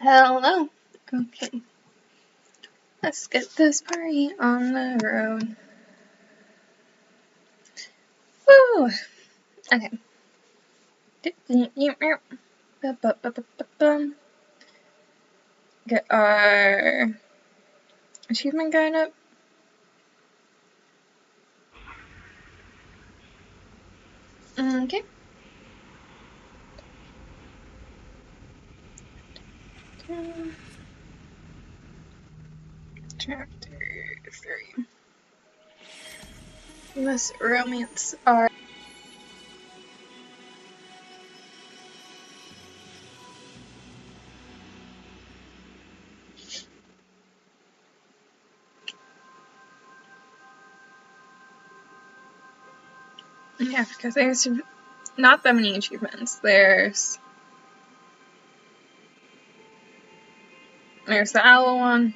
Hello. Okay. Let's get this party on the road. Woo! Okay. Get our achievement guide up. Okay. Chapter 3. You must romance our yeah, because there's not that many achievements. There's the owl one.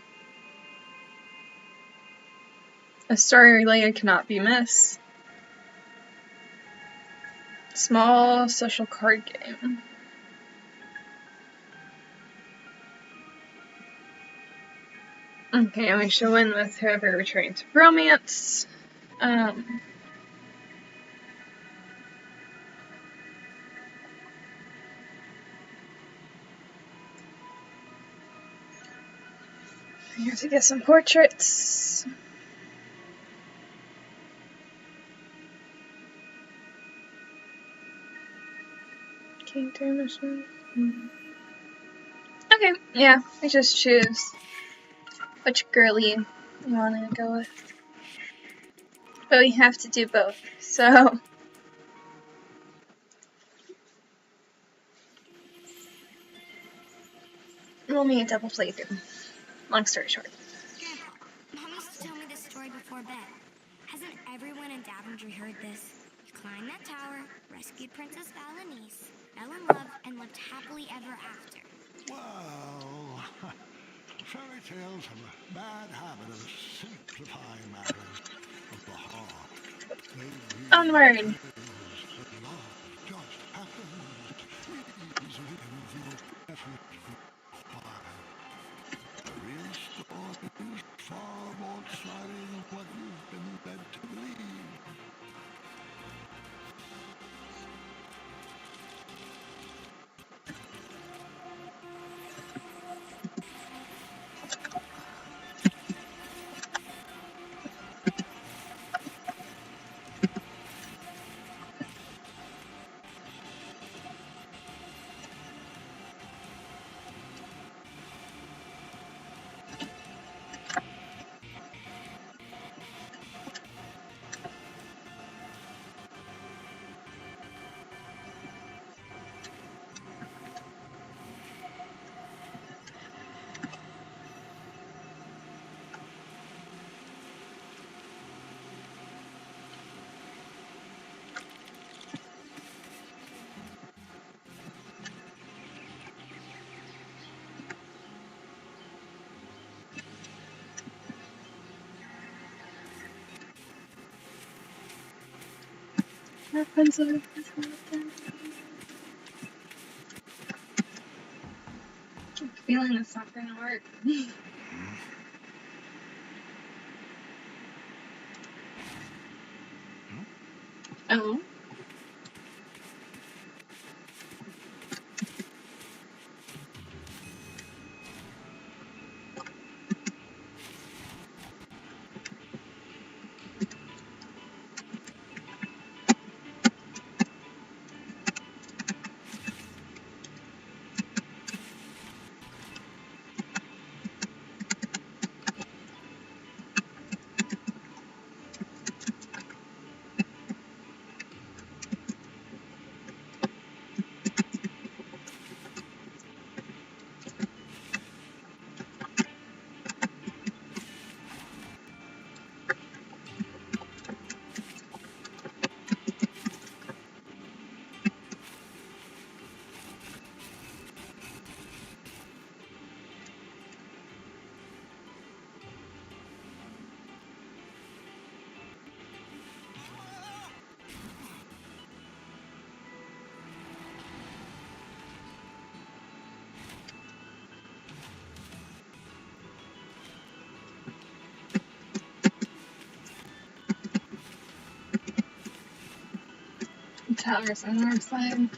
A story related cannot be missed. Small social card game. Okay, and we should win with whoever returns romance. We have to get some portraits. Okay, yeah, we just choose which girly you want to go with. But we have to do both, so. We'll need a double playthrough. Long story short. Grandpa, Mom used to tell me this story before bed. Hasn't everyone in Daventry heard this? You climbed that tower, rescued Princess Valenice, fell in love, and lived happily ever after. Well, fairy tales have a bad habit of simplifying matters of the heart. Onward! Far more exciting than what you've been led to believe. I'm feeling it's not gonna work. Oh. towers on our side.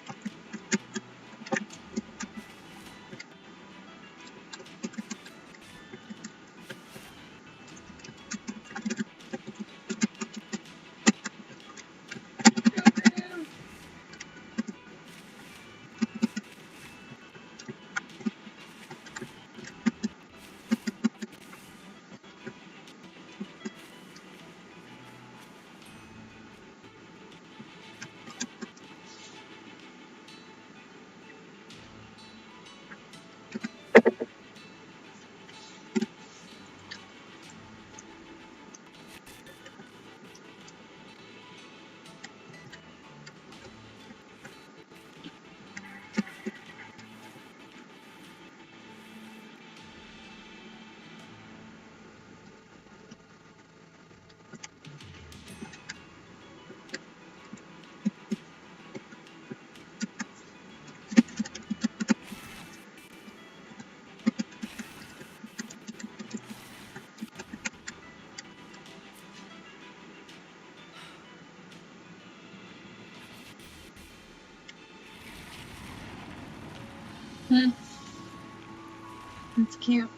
That's cute.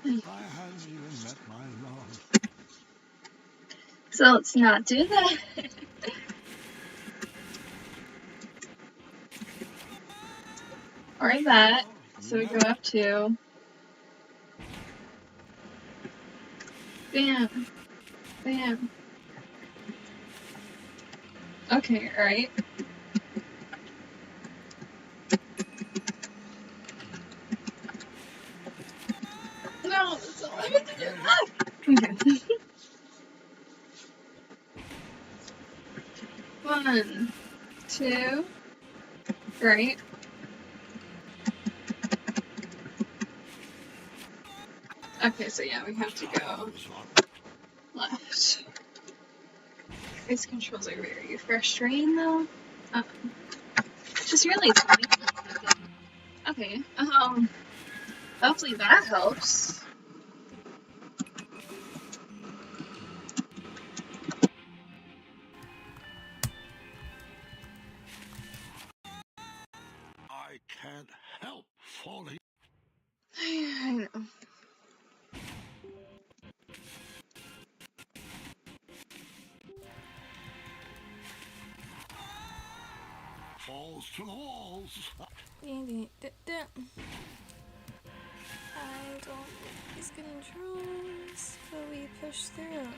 I hadn't even met my love. So let's not do that. Or that. So we go up to. Bam. Bam. Okay, alright. No, that's all I have to do. Okay. 1, 2, right. Okay, so yeah, we have to go left. These controls are very frustrating though. Just really funny. Okay, hopefully that helps. I can't help falling. I know. Falls to the walls. I don't like these controls, but we push through.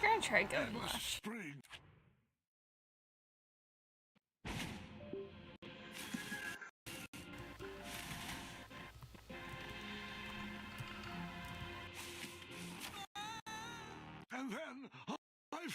Gonna try going And the left. spring. And then I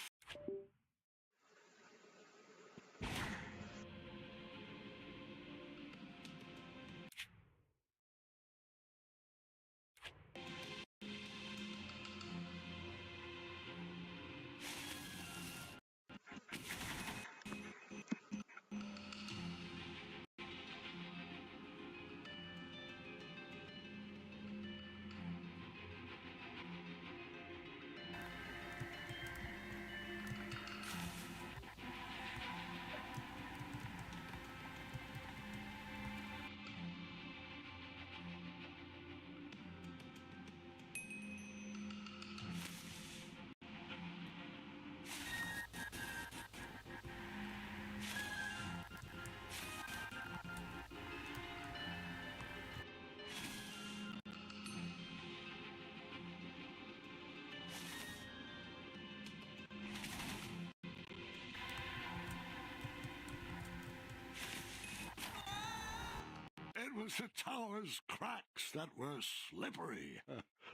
was the tower's cracks that were slippery.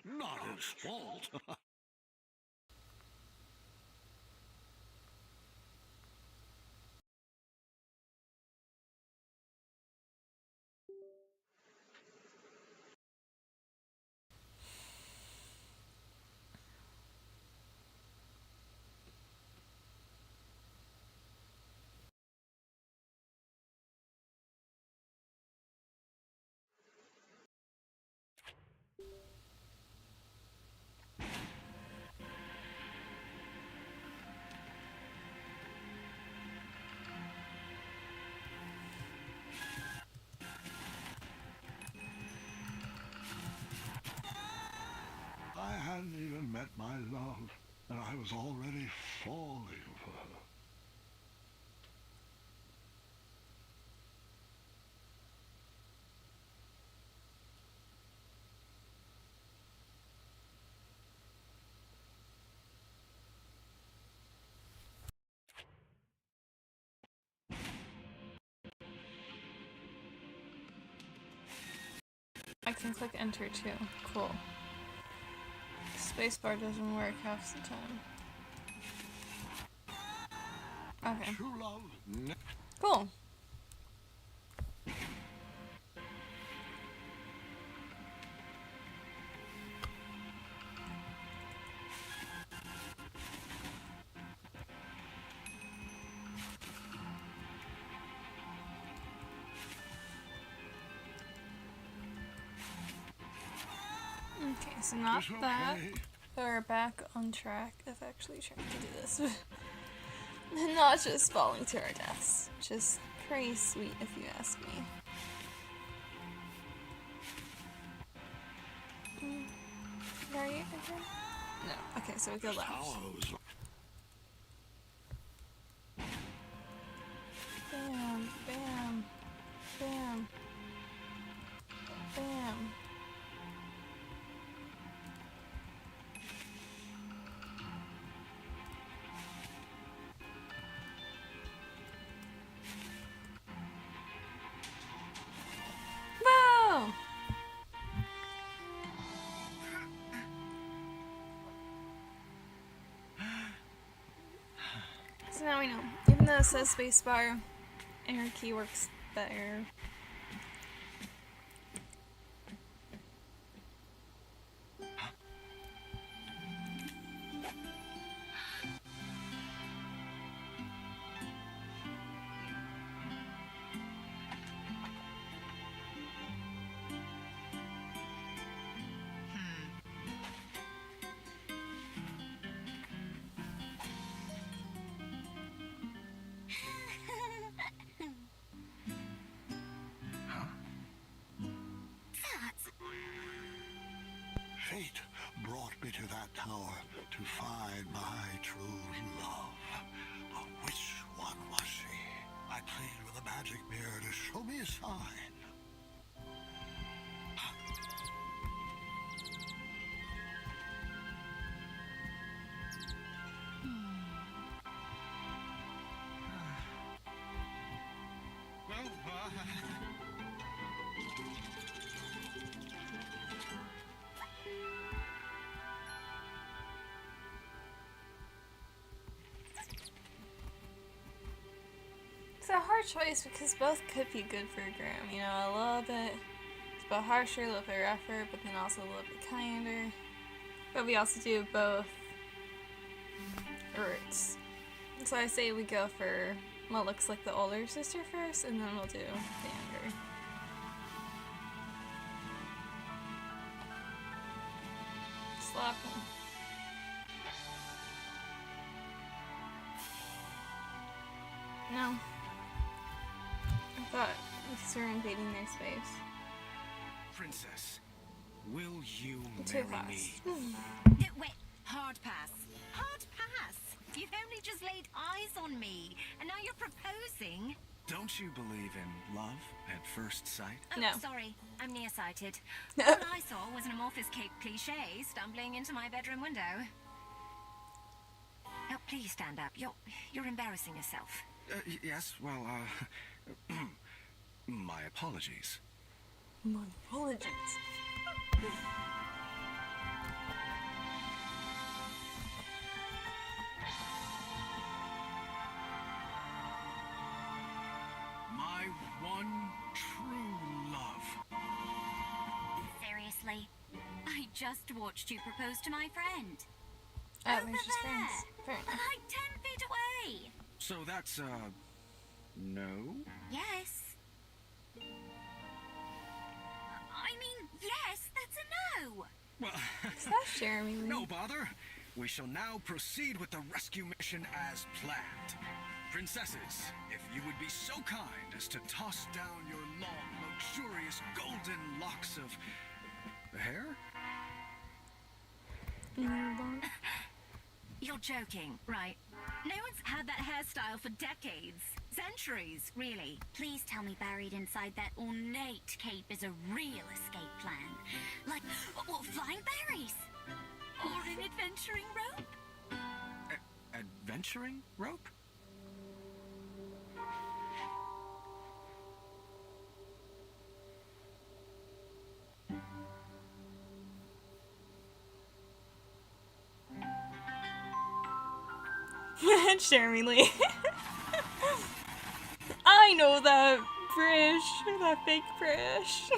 Not his fault. I hadn't even met my love, and I was already falling for her. I can click enter too. Cool. Spacebar doesn't work half the time. Okay. True love. Cool. Okay, so not It's that. okay. We're back on track of actually trying to do this. And not just falling to our deaths. Which is pretty sweet if you ask me. Are you again? No. Okay, so we go left. Tower was Bam, bam, bam, bam. Whoa! So now we know. Even though it says spacebar, arrow key works better. Fate brought me to that tower to find my true love. But which one was she? I played with a magic mirror to show me a sign. It's a hard choice because both could be good for Graham. You know, a little bit, it's a bit harsher, a little bit rougher, but then also a little bit kinder. But we also do both roots. So I say we go for what looks like the older sister first, and then we'll do the younger. Slap him. No. I thought we were invading their space. Princess, will you Too marry fast. me? Wait, hard pass. Hard pass? You've only just laid eyes on me, and now you're proposing? Don't you believe in love at first sight? Oh, No. sorry, I'm nearsighted. All I saw was an amorphous cape cliche stumbling into my bedroom window. Now, please stand up. You're embarrassing yourself. Yes, well, my apologies. Morphologies. My one true love. Seriously? I just watched you propose to my friend. Oh, Over they're just friends. there. Fair enough. Like 10 feet away. So that's, no? Yes. I mean, yes, that's a no. Well, Is that Jeremy Lee? no bother. We shall now proceed with the rescue mission as planned. Princesses, if you would be so kind as to toss down your long, luxurious golden locks of hair? You're joking, right? No one's had that hairstyle for decades. Centuries, really. Please tell me buried inside that ornate cape is a real escape plan. Like, well, flying berries. Or an adventuring rope. Adventuring rope? Jeremy Lee. I know that British, that fake British.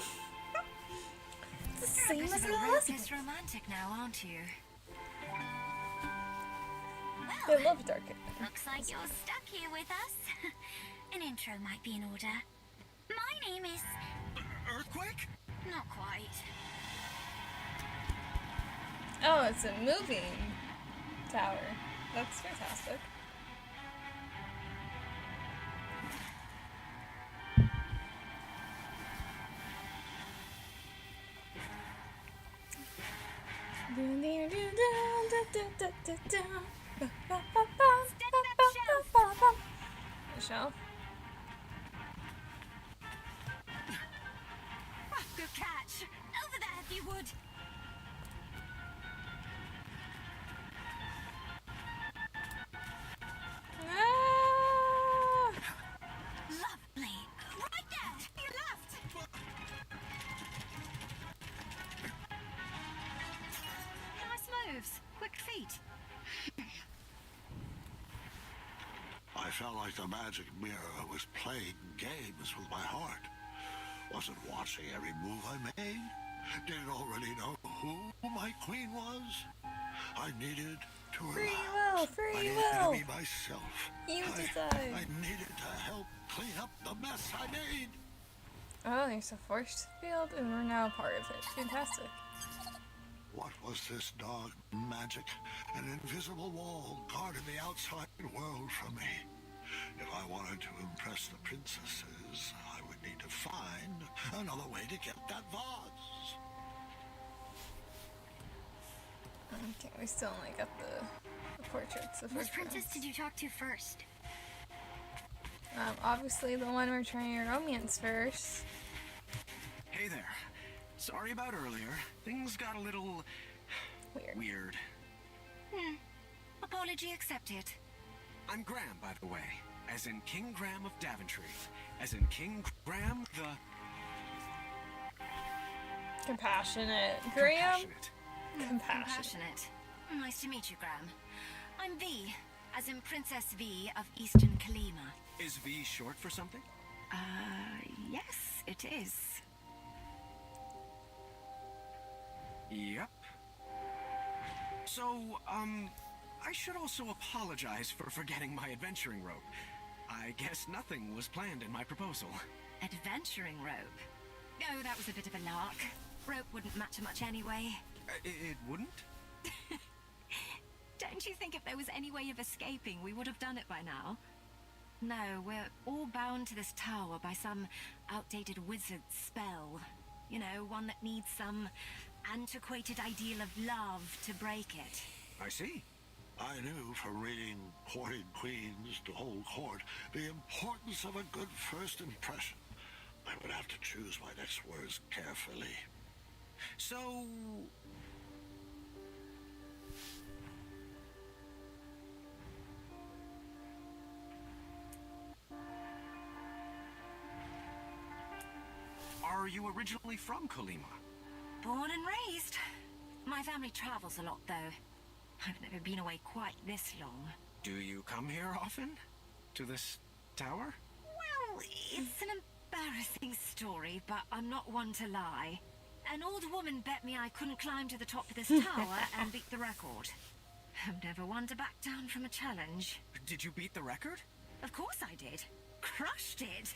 It's the same as in Elysian. Romantic now, aren't you? They Well, love dark. looks like you're stuck here with us. An intro might be in order. My name is... Earthquake? Not quite. Oh, it's a moving tower. That's fantastic. Michelle? Good catch. Over there if you would. Ah! Lovely. Right there. To your left. Nice moves. Quick feet. I felt like the magic mirror was playing games with my heart. Wasn't watching every move I made. Didn't already know who my queen was. I needed to relax. Free I needed will. to be myself. You I decide. needed to help clean up the mess I made. Oh, there's a force field, and we're now part of it. Fantastic. What was this dark magic? An invisible wall guarded the outside world from me. If I wanted to impress the princesses, I would need to find another way to get that vase. Okay, we still only got the portraits of Which her princess friends. did you talk to first? Obviously the one we're trying to romance first. Hey there. Sorry about earlier. Things got a little Weird. weird. Apology accepted. I'm Graham, by the way. As in King Graham of Daventry. As in King Graham the... Compassionate. Graham? Compassionate. Compassionate. Nice to meet you, Graham. I'm V, as in Princess V of Eastern Kalima. Is V short for something? Yes, it is. Yep. So, I should also apologize for forgetting my adventuring rope. I guess nothing was planned in my proposal. Adventuring rope. Oh, that was a bit of a lark. Rope wouldn't matter much anyway. It wouldn't? Don't you think if there was any way of escaping, we would have done it by now? No, we're all bound to this tower by some outdated wizard's spell. You know, one that needs some antiquated ideal of love to break it. I see. I knew from reading Courting Queens to Hold Court the importance of a good first impression. I would have to choose my next words carefully. So... Are are you originally from Kolyma? Born and raised. My family travels a lot, though. I've never been away quite this long. Do you come here often? To this tower? Well, it's an embarrassing story, but I'm not one to lie. An old woman bet me I couldn't climb to the top of this tower and beat the record. I'm never one to back down from a challenge. Did you beat the record? Of course I did. Crushed it.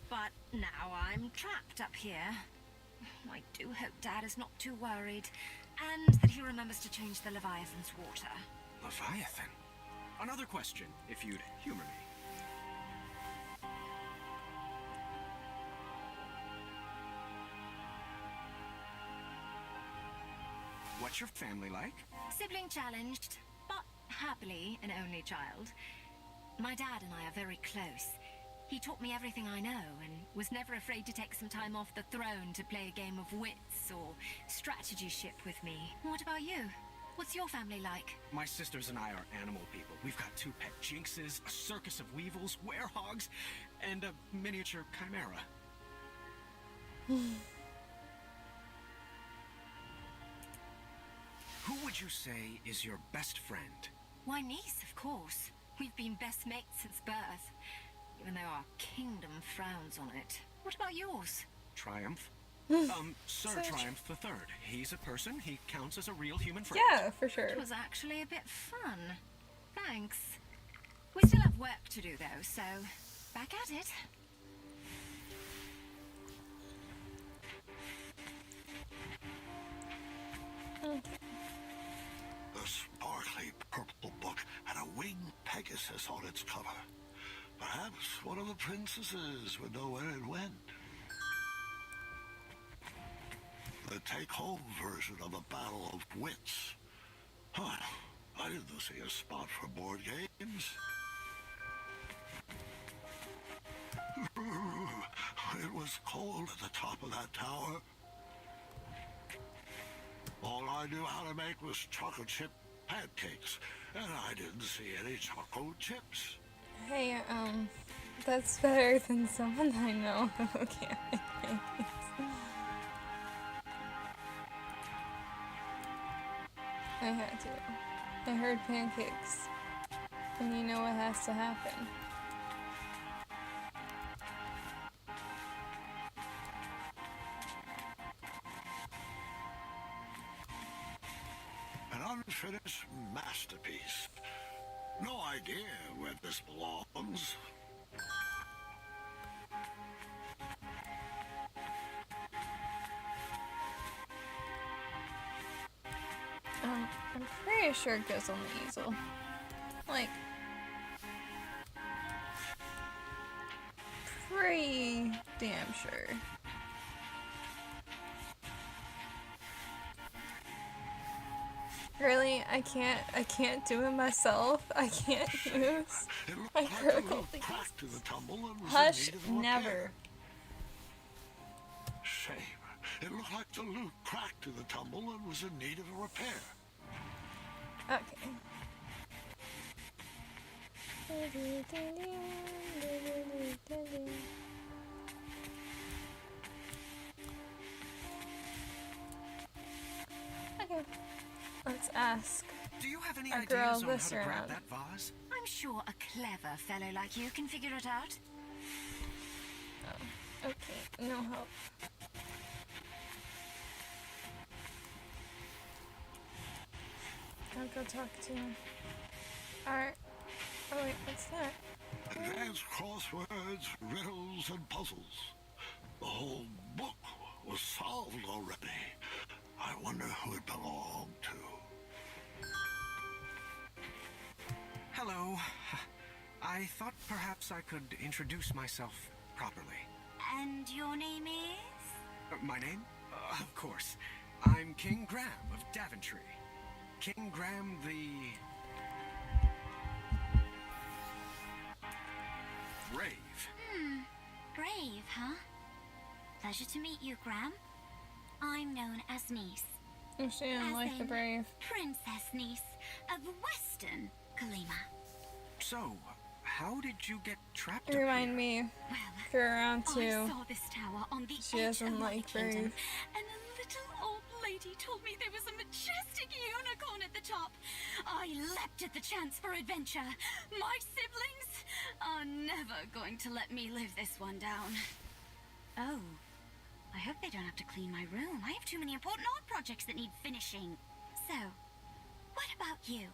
But now I'm trapped up here. I do hope Dad is not too worried, and that he remembers to change the Leviathan's water. Leviathan? Another question, if you'd humor me. What's your family like? Sibling challenged, but happily an only child. My dad and I are very close. He taught me everything I know and was never afraid to take some time off the throne to play a game of wits or strategy ship with me. What about you? What's your family like? My sisters and I are animal people. We've got 2 pet jinxes, a circus of weevils, werehogs, and a miniature chimera. Who would you say is your best friend? My niece, of course. We've been best mates since birth, even though our kingdom frowns on it. What about yours? Triumph? Sir Triumph III. He's a person. He counts as a real human friend. Yeah, for sure. It was actually a bit fun. Thanks. We still have work to do, though, so back at it. The sparkly purple book had a winged Pegasus on its cover. Perhaps one of the princesses would know where it went. The take-home version of a battle of wits. Huh. I didn't see a spot for board games. It was cold at the top of that tower. All I knew how to make was chocolate chip pancakes, and I didn't see any chocolate chips. Hey, that's better than someone I know who can't make pancakes. I had to. I heard pancakes. And you know what has to happen. An unfinished masterpiece. No idea where this belongs. I'm pretty sure it goes on the easel. Like, pretty damn sure. Really, I can't do it myself. I can't use my critical thinking. To the tumble and was Hush, in need of repair. never. Shame. It looked like the loot cracked to the tumble and was in need of a repair. Okay. Okay. Let's ask Do you have any our ideas girl on how this to grab around. that vase? I'm sure a clever fellow like you can figure it out. Oh, okay. No help. I'll go talk to him. Alright. Oh wait, what's that? Advanced crosswords, riddles, and puzzles. The whole book was solved already. I wonder who it belonged to. Hello. I thought perhaps I could introduce myself properly. And your name is? My name? Of course. I'm King Graham of Daventry. King Graham the... Brave. Brave, huh? Pleasure to meet you, Graham. I'm known as Niece. Oh, she didn't like the in brave. Princess Niece of Western Kolyma. So, how did you get trapped up Remind here? me. Well, Go around I too. saw this tower on the She edge doesn't of my like kingdom, birds. and a little old lady told me there was a majestic unicorn at the top. I leapt at the chance for adventure. My siblings are never going to let me live this one down. Oh, I hope they don't have to clean my room. I have too many important art projects that need finishing. So, what about you?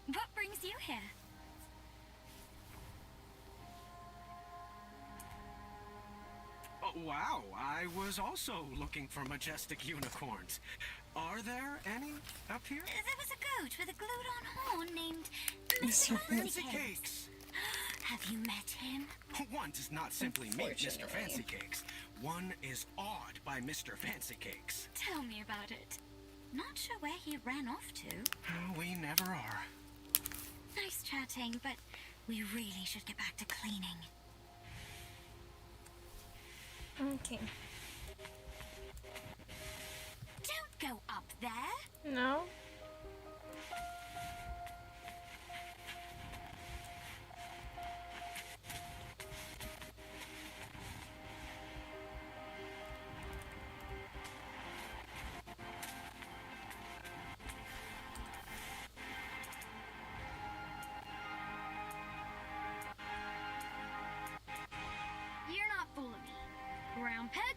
What brings you here? Oh, wow, I was also looking for majestic unicorns. Are there any up here? There was a goat with a glued-on horn named Mr. Mr. Fancy Fancy Cakes. Cakes. Have you met him? One does not simply meet Mr. Unfortunately. Fancy Cakes. One is awed by Mr. Fancy Cakes. Tell me about it. Not sure where he ran off to. Oh, we never are. Nice chatting, but we really should get back to cleaning. Okay. Don't go up there. No? You're not fooling me. Round peg?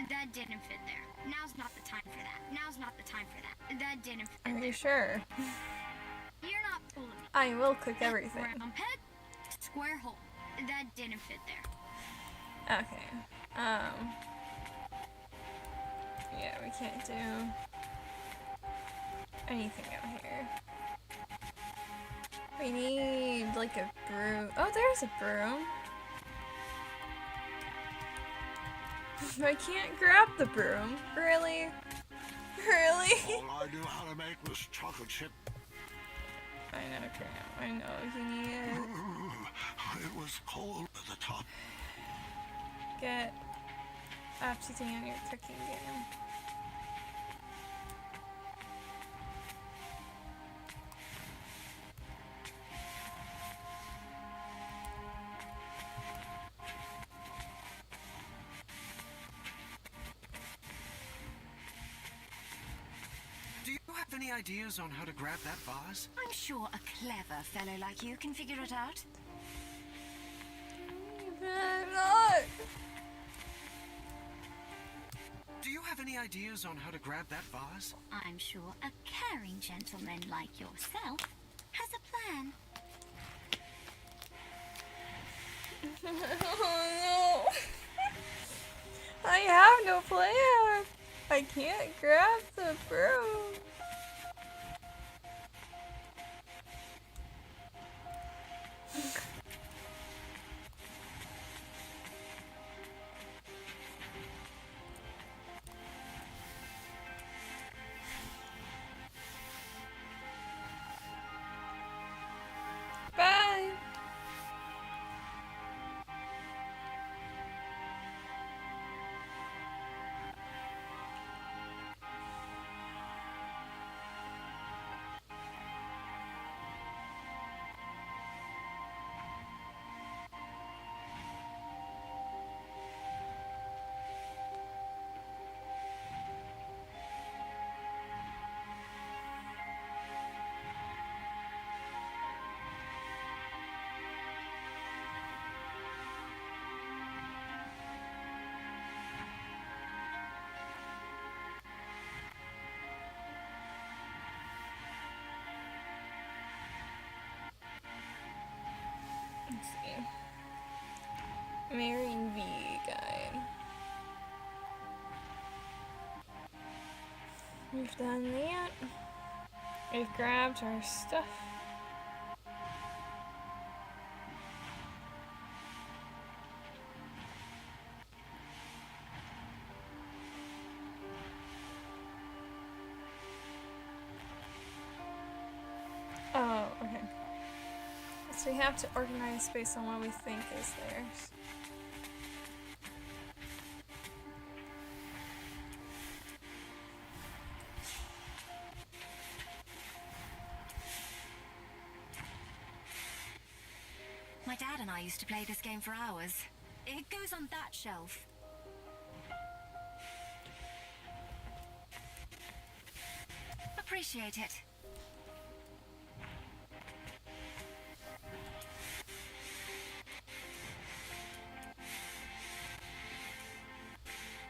That didn't fit there. Now's not the time for that. Now's not the time for that. That didn't fit Are there. you sure? You're not fooling me. I will cook everything. Round peg? Square hole. That didn't fit there. Okay. Yeah, we can't do anything out here. We need like a broom. Oh, there's a broom. I can't grab the broom. Really? Really? All I knew how to make was chocolate chip. I know, Graham. I know you need It was cold at the top. to get up to date on your cooking game. Do you have any ideas on how to grab that vase? I'm sure a clever fellow like you can figure it out. I'm not. Do you have any ideas on how to grab that vase? I'm sure a caring gentleman like yourself has a plan. Oh no. I have no plan. I can't grab the broom. Bye. Let's see. Marine V guide. We've done that. We've grabbed our stuff. Oh, okay. So we have to organize based on what we think is theirs. My dad and I used to play this game for hours. It goes on that shelf. Appreciate it.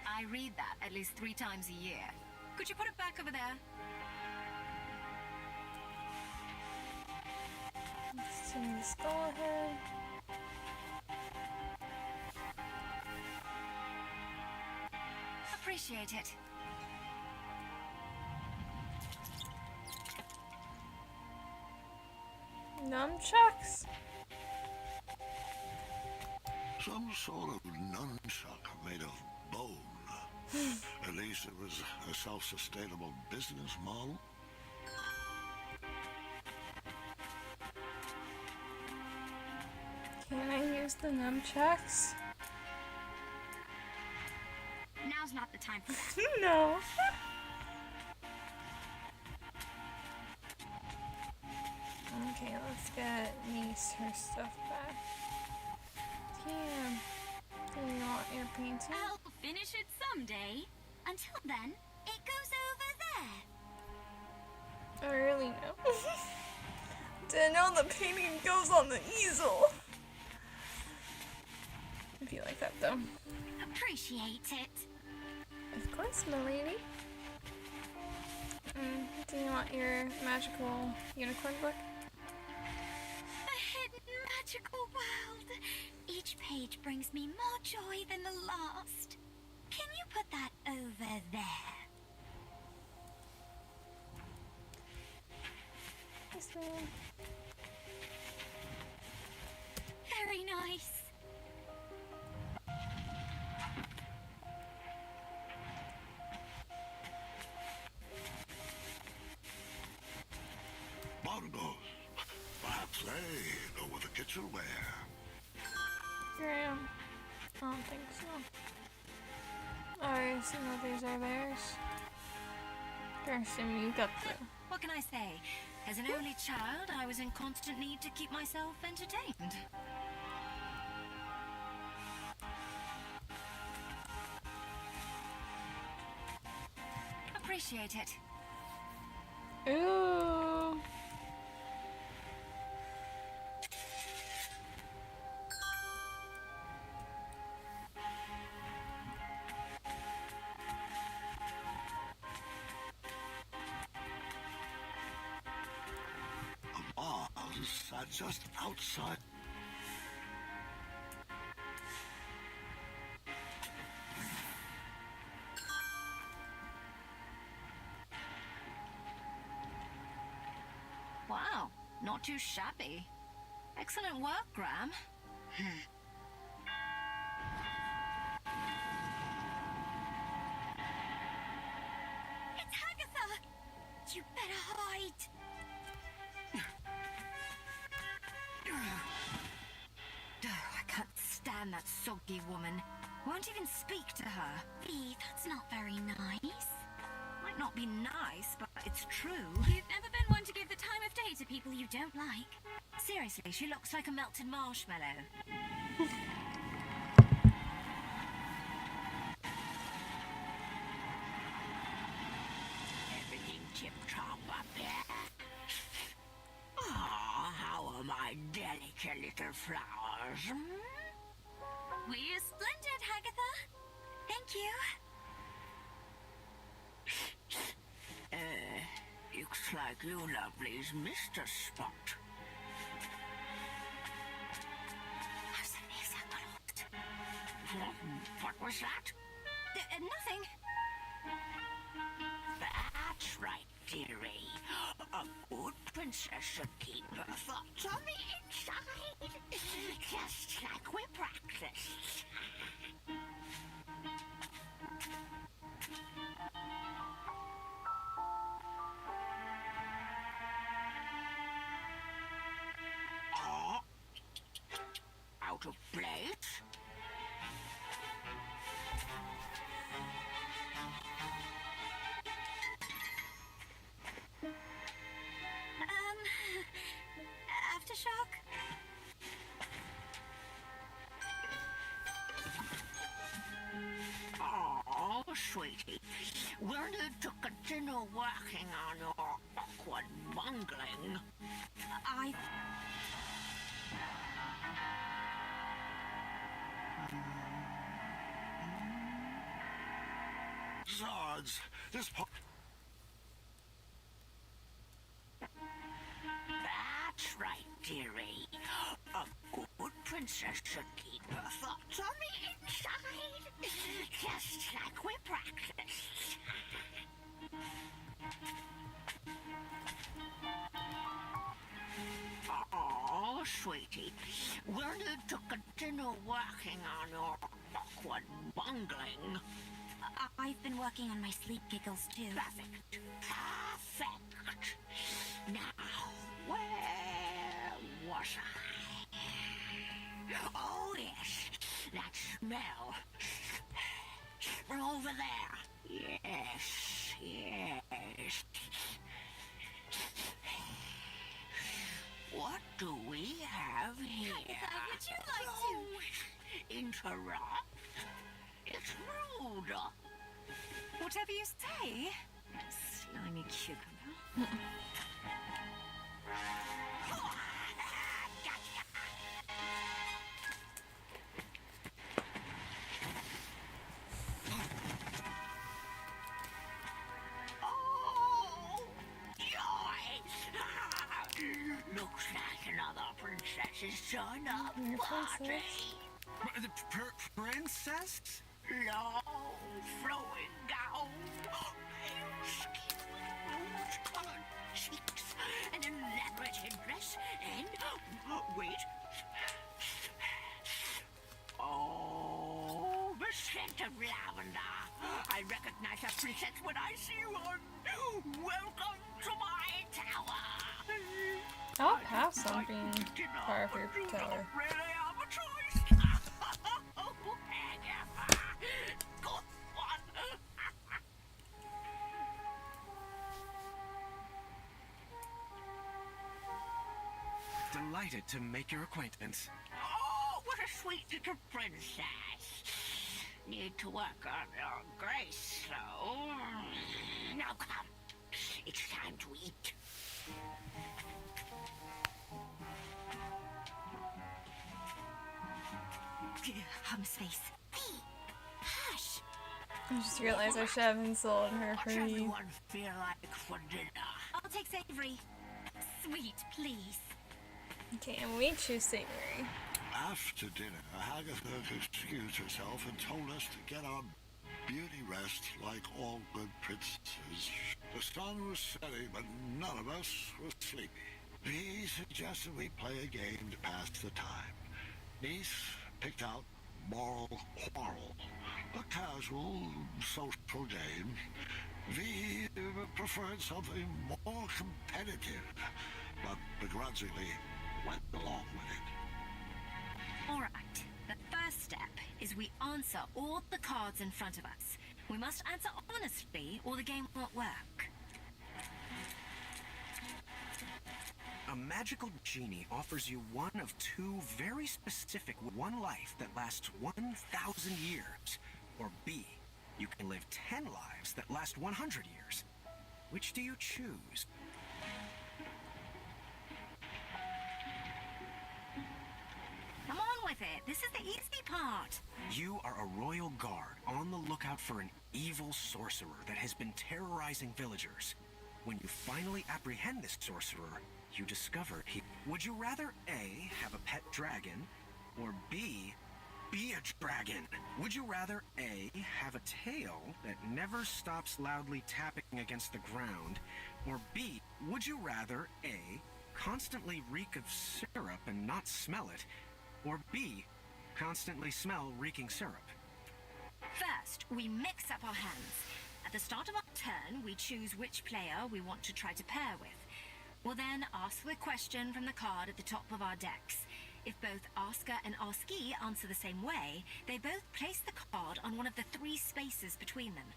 I read that at least 3 times a year. Could you put it back over there? Let's see the skull head. Appreciate it. Nunchucks? Some sort of nunchuck made of bone. At least it was a self-sustainable business model. Can I use the nunchucks? Now's not the time for that. No. Okay, let's get niece her stuff back. Damn. Do you want your painting? I'll finish it someday. Until then, it goes over there. I really know. Didn't know the painting goes on the easel. If you like that though. Appreciate it. Of course, my lady. Do you want your magical unicorn book? A hidden magical world. Each page brings me more joy than the last. Can you put that over there? Yes, ma'am. Very nice. Bongos. Perhaps they know what the kitchenware. Graham. I don't think so. I assume that these are theirs. I assume you got the... What can I say? As an only child, I was in constant need to keep myself entertained. Appreciate it. Ooh. A vase sat just outside. Wow, not too shabby. Excellent work, Graham. It's Agatha! You better hide. I can't stand that soggy woman. Won't even speak to her. Bee, that's not very nice. Might not be nice, but it's true. You've never been one to give the time of day to people you don't like. Seriously, she looks like a melted marshmallow. Everything tip-top up there. Ah, how are my delicate little flowers? We're splendid, Agatha. Thank you. Looks like you lovelies missed a spot. What was that? Nothing. That's right, dearie. A good princess should keep her thoughts on the inside. Just like we practiced. Oh. Out of place? Aftershock? sweetie. We'll need to continue working on your awkward bungling. Zods, this part. That's right, dearie. A good princess should keep her thoughts on the inside, just like we practiced. Oh, sweetie, we'll need to continue working on your awkward bungling. I've been working on my sleep giggles too. Perfect. Perfect. Now, where was I? Oh, yes. That smell. Over there. Yes, yes. What do we have here? Would you like to? Interrupt? It's rude. Whatever you say. Slimy cucumber. Oh, joy! Looks like another princess's turned up party. The princess? Long flowing gown, pale skin, rose-colored cheeks, an elaborate headdress, and wait. Oh, the scent of lavender. I recognize a princess when I see one. Welcome to my tower. I'll pass on being part of your tower. Really have a choice. Good one. Delighted to make your acquaintance. Oh, what a sweet little princess. Need to work on your grace, so... Now come. It's time to eat. Hum's face. Hush. I just realized I should have insulted her What's for you. everyone feel like for dinner? I'll take savory. Sweet, please. Okay, and we choose savory. After dinner, Agatha excused herself and told us to get our beauty rest like all good princesses. The sun was setting, but none of us were sleepy. He suggested we play a game to pass the time. Niece picked out Moral Quarrel, a casual social game. V preferred something more competitive, but begrudgingly went along with it. All right. The first step is we answer all the cards in front of us. We must answer honestly, or the game won't work. A magical genie offers you one of two very specific: one life that lasts 1,000 years, or B, you can live 10 lives that last 100 years. Which do you choose? Come on with it. This is the easy part. You are a royal guard on the lookout for an evil sorcerer that has been terrorizing villagers. When you finally apprehend this sorcerer, you discover he... Would you rather A, have a pet dragon, or B, be a dragon? Would you rather A, have a tail that never stops loudly tapping against the ground, or B, would you rather A, constantly reek of syrup and not smell it, or B, constantly smell reeking syrup? First, we mix up our hands. At the start of our turn, we choose which player we want to try to pair with. We'll then ask the question from the card at the top of our decks. If both asker and askee answer the same way, they both place the card on one of the 3 spaces between them.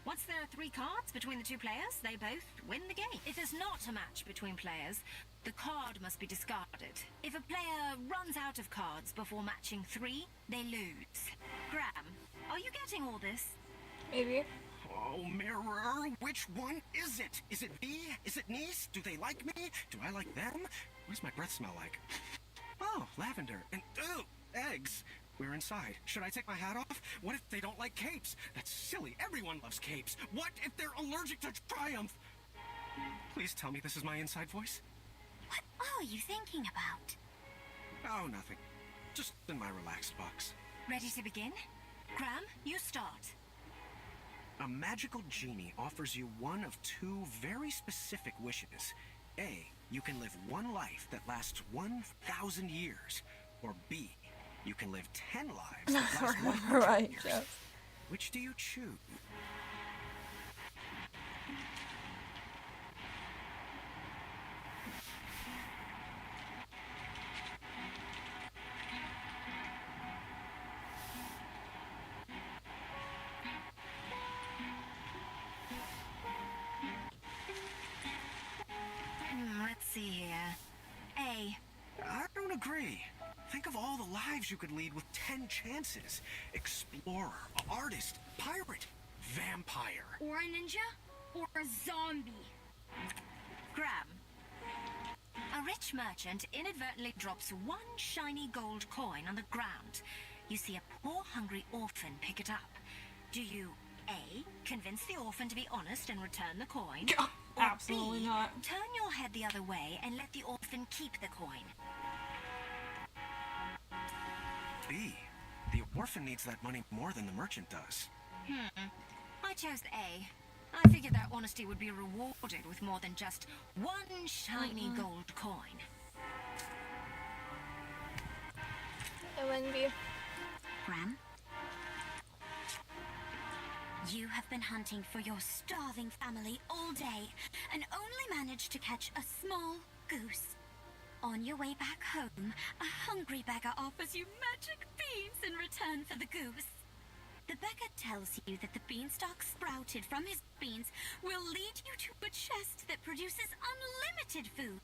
Once there are 3 cards between the 2 players, they both win the game. If there's not a match between players, the card must be discarded. If a player runs out of cards before matching 3, they lose. Graham, are you getting all this? Maybe. Oh, mirror, which one is it? Is it me? Is it niece? Do they like me? Do I like them? What does my breath smell like? Oh, lavender. And, ooh, eggs. We're inside. Should I take my hat off? What if they don't like capes? That's silly. Everyone loves capes. What if they're allergic to Triumph? Please tell me this is my inside voice. What are you thinking about? Oh, nothing. Just in my relaxed box. Ready to begin? Graham, you start. A magical genie offers you one of two very specific wishes. A, you can live one life that lasts 1,000 years. Or B, you can live 10 lives that last 100 Right, years. Jeff. Which do you choose? Let's see here. A. I don't agree. Think of all the lives you could lead with 10 chances. Explorer, artist, pirate, vampire. Or a ninja? Or a zombie? Graham. A rich merchant inadvertently drops one shiny gold coin on the ground. You see a poor, hungry orphan pick it up. Do you A, convince the orphan to be honest and return the coin? Or Absolutely B, not. turn your head the other way and let the orphan keep the coin? B, the orphan needs that money more than the merchant does. I chose the A. I figured that honesty would be rewarded with more than just one shiny gold coin. It wouldn't be. Graham? You have been hunting for your starving family all day and only managed to catch a small goose. On your way back home, a hungry beggar offers you magic beans in return for the goose. The beggar tells you that the beanstalk sprouted from his beans will lead you to a chest that produces unlimited food.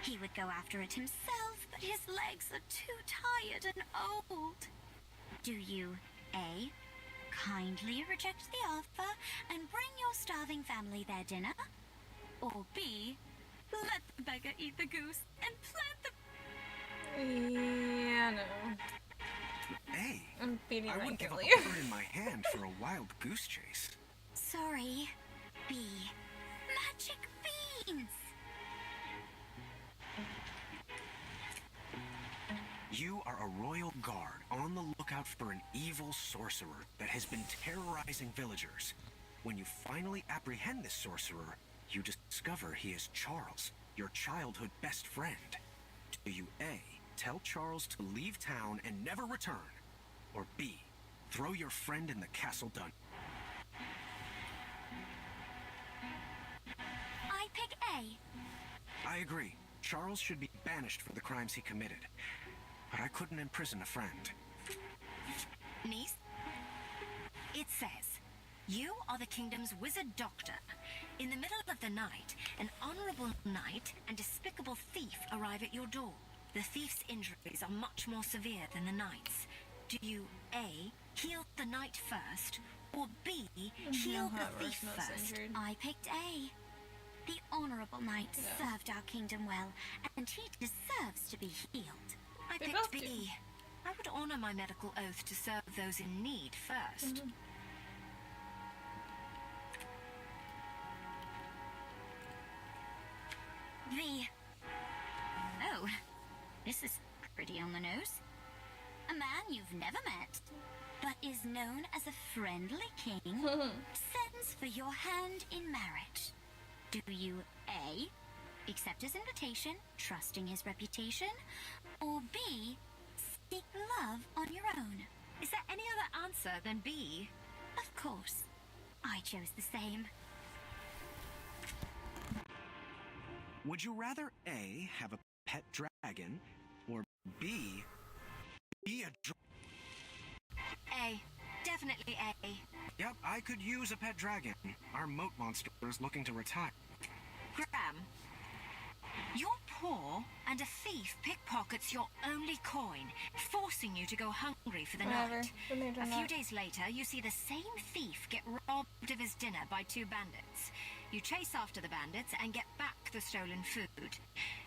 He would go after it himself, but his legs are too tired and old. Do you A, kindly reject the offer and bring your starving family their dinner? Or B, let the beggar eat the goose and plant the... Yeah, no. A, I'm beating I my wouldn't give up Gilly. a bird in my hand for a wild goose chase. Sorry, B. Magic beans! You are a royal guard on the lookout for an evil sorcerer that has been terrorizing villagers. When you finally apprehend this sorcerer, you discover he is Charles, your childhood best friend. Do you A, tell Charles to leave town and never return? Or B, throw your friend in the castle dungeon? I pick A. I agree. Charles should be banished for the crimes he committed. But I couldn't imprison a friend. Niece? It says, you are the kingdom's wizard doctor. In the middle of the night, an honorable knight and despicable thief arrive at your door. The thief's injuries are much more severe than the knight's. Do you A, heal the knight first, or B, heal how the it thief works, most first? injured. I picked A. The honorable knight served our kingdom well, and he deserves to be healed. I They picked both B. do. I would honor my medical oath to serve those in need first. V. Oh, this is pretty on the nose. A man you've never met, but is known as a friendly king, sends for your hand in marriage. Do you A, accept his invitation, trusting his reputation, or B, seek love on your own? Is there any other answer than B? Of course, I chose the same. Would you rather A, have a pet dragon, or B, be a A. Definitely A. Yep, I could use a pet dragon. Our moat monster is looking to retire. Graham, your poor, and a thief pickpockets your only coin, forcing you to go hungry for the Whatever. night. Been there, done A few that. days later, you see the same thief get robbed of his dinner by 2 bandits. You chase after the bandits and get back the stolen food.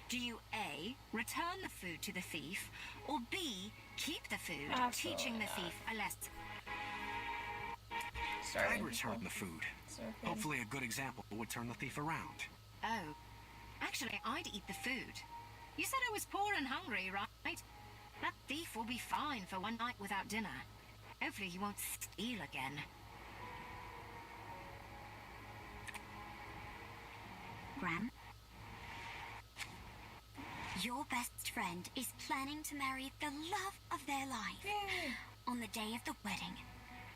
Do you A, return the food to the thief, or B, keep the food, Absolutely teaching the not. thief a lesson? Starving I'd return people. the food. Surfing. Hopefully a good example would turn the thief around. Oh, actually, I'd eat the food. You said I was poor and hungry, right? That thief will be fine for one night without dinner. Hopefully he won't steal again. Gram? Your best friend is planning to marry the love of their life. On the day of the wedding,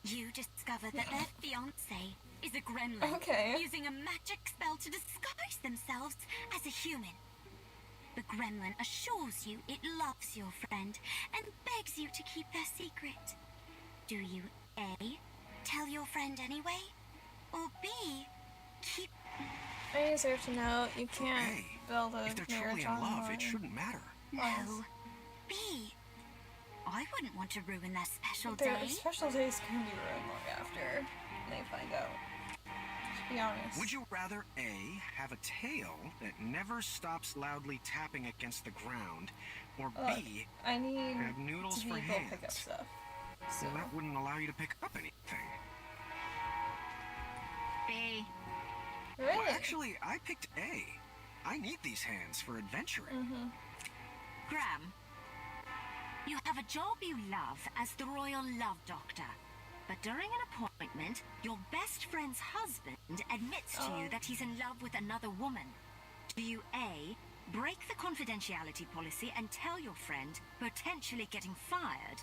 you discover that their fiancé is a gremlin Okay. using a magic spell to disguise themselves as a human. The gremlin assures you it loves your friend and begs you to keep their secret. Do you A, tell your friend anyway, or B, keep... I deserve to know you can't Hey, build a if they're truly marriage in love, online. it shouldn't matter. No. B, I wouldn't want to ruin their special Their day. special days can be ruined long after they find out. To be honest. Would you rather A, have a tail that never stops loudly tapping against the ground, or Look, B, I need have noodles to for be able to pick up hands? stuff. So, Well, that wouldn't allow you to pick up anything. B. really? Well, actually, I picked A. I need these hands for adventuring. Graham, you have a job you love as the Royal Love Doctor. But during an appointment, your best friend's husband admits to you that he's in love with another woman. Do you A, break the confidentiality policy and tell your friend, potentially getting fired?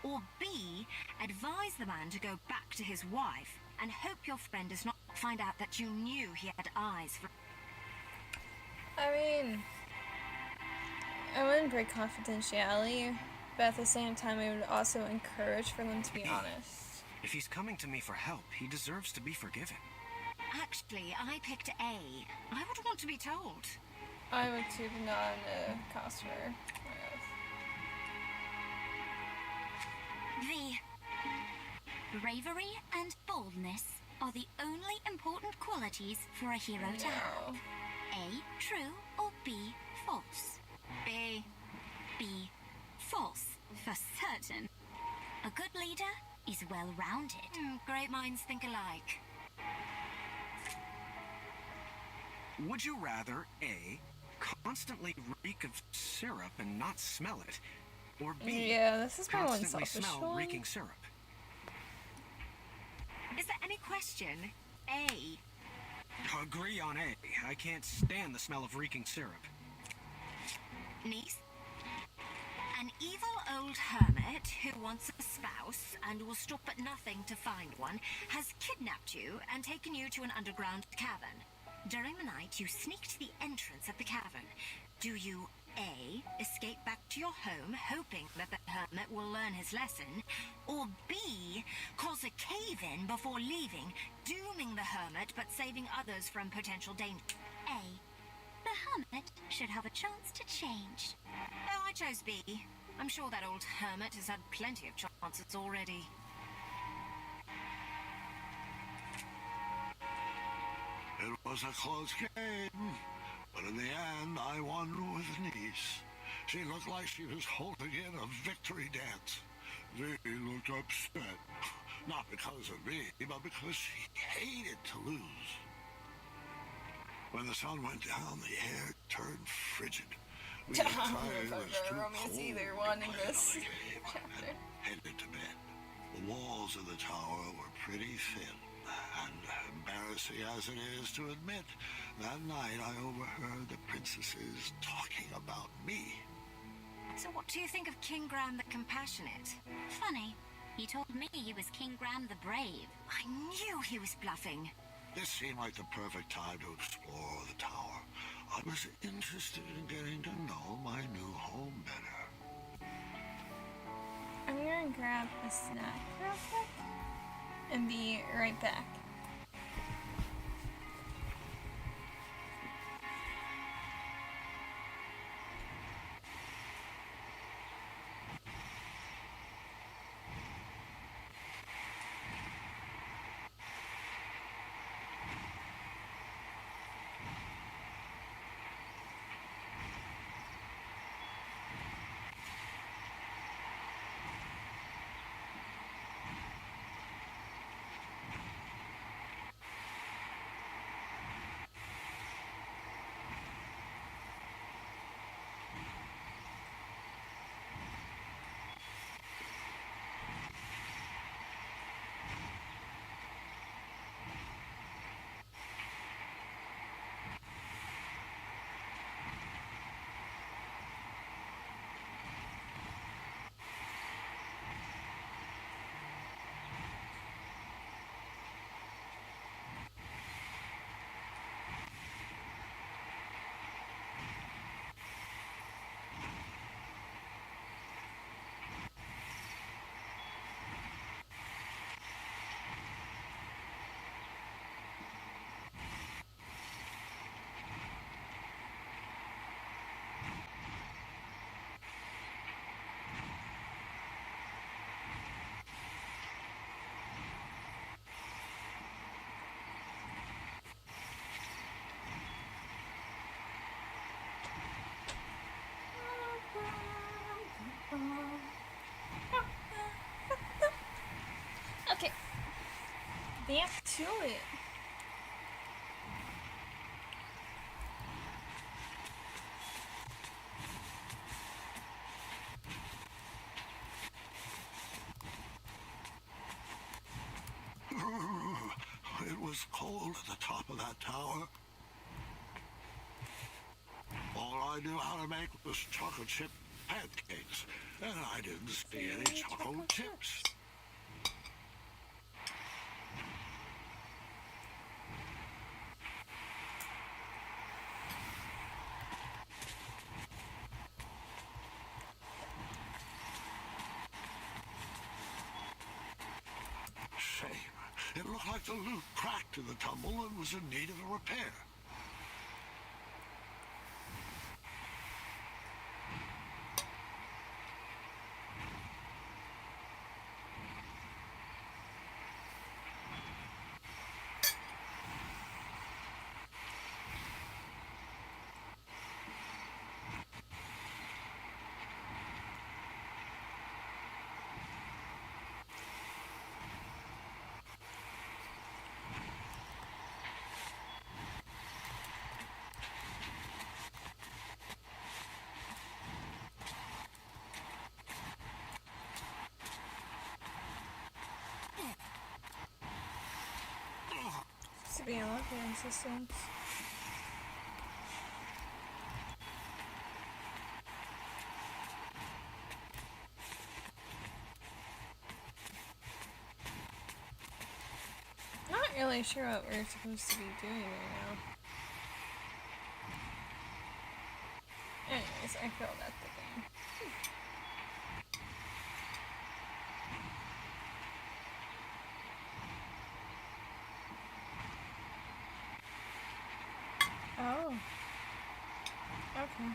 Or B, advise the man to go back to his wife and hope your friend does not find out that you knew he had eyes for... I mean, I wouldn't break confidentiality, but at the same time, I would also encourage for them to be honest. If he's coming to me for help, he deserves to be forgiven. Actually, I picked A. I would want to be told. I would too, but not in a customer. The bravery and boldness are the only important qualities for a hero to have. No. A, true, or B, false? B. B, false, for certain. A good leader is well-rounded. Great minds think alike. Would you rather A, constantly reek of syrup and not smell it, or B, Yeah, this is my one constantly selfish smell one. reeking syrup? Is there any question? A. Agree on A. I can't stand the smell of reeking syrup. Niece? An evil old hermit who wants a spouse and will stop at nothing to find one has kidnapped you and taken you to an underground cavern. During the night, you sneak to the entrance of the cavern. Do you A, escape back to your home, hoping that the hermit will learn his lesson, or B, cause a cave-in before leaving, dooming the hermit but saving others from potential danger? A, the hermit should have a chance to change. Oh, I chose B. I'm sure that old hermit has had plenty of chances already. It was a close game, but in the end, I won with Niece. She looked like she was holding in a victory dance. She looked upset. Not because of me, but because she hated to lose. When the sun went down, the air turned frigid. We I don't decided know if it I've was ever too romance cold either to one in play this another game chapter. and headed to bed. The walls of the tower were pretty thin, and embarrassing as it is to admit, that night I overheard the princesses talking about me. So what do you think of King Graham the Compassionate? Funny, he told me he was King Graham the Brave. I knew he was bluffing. This seemed like the perfect time to explore the tower. I was interested in getting to know my new home better. I'm gonna grab a snack real quick and be right back. Get back to it. It was cold at the top of that tower. All I knew how to make was chocolate chip pancakes, and I didn't see any chocolate chips. Shame. It looked like the loop cracked in the tumble and was in need of a repair. To be a lovely assistance. Not really sure what we're supposed to be doing right now. Anyways, I failed at the game. Oh. Okay.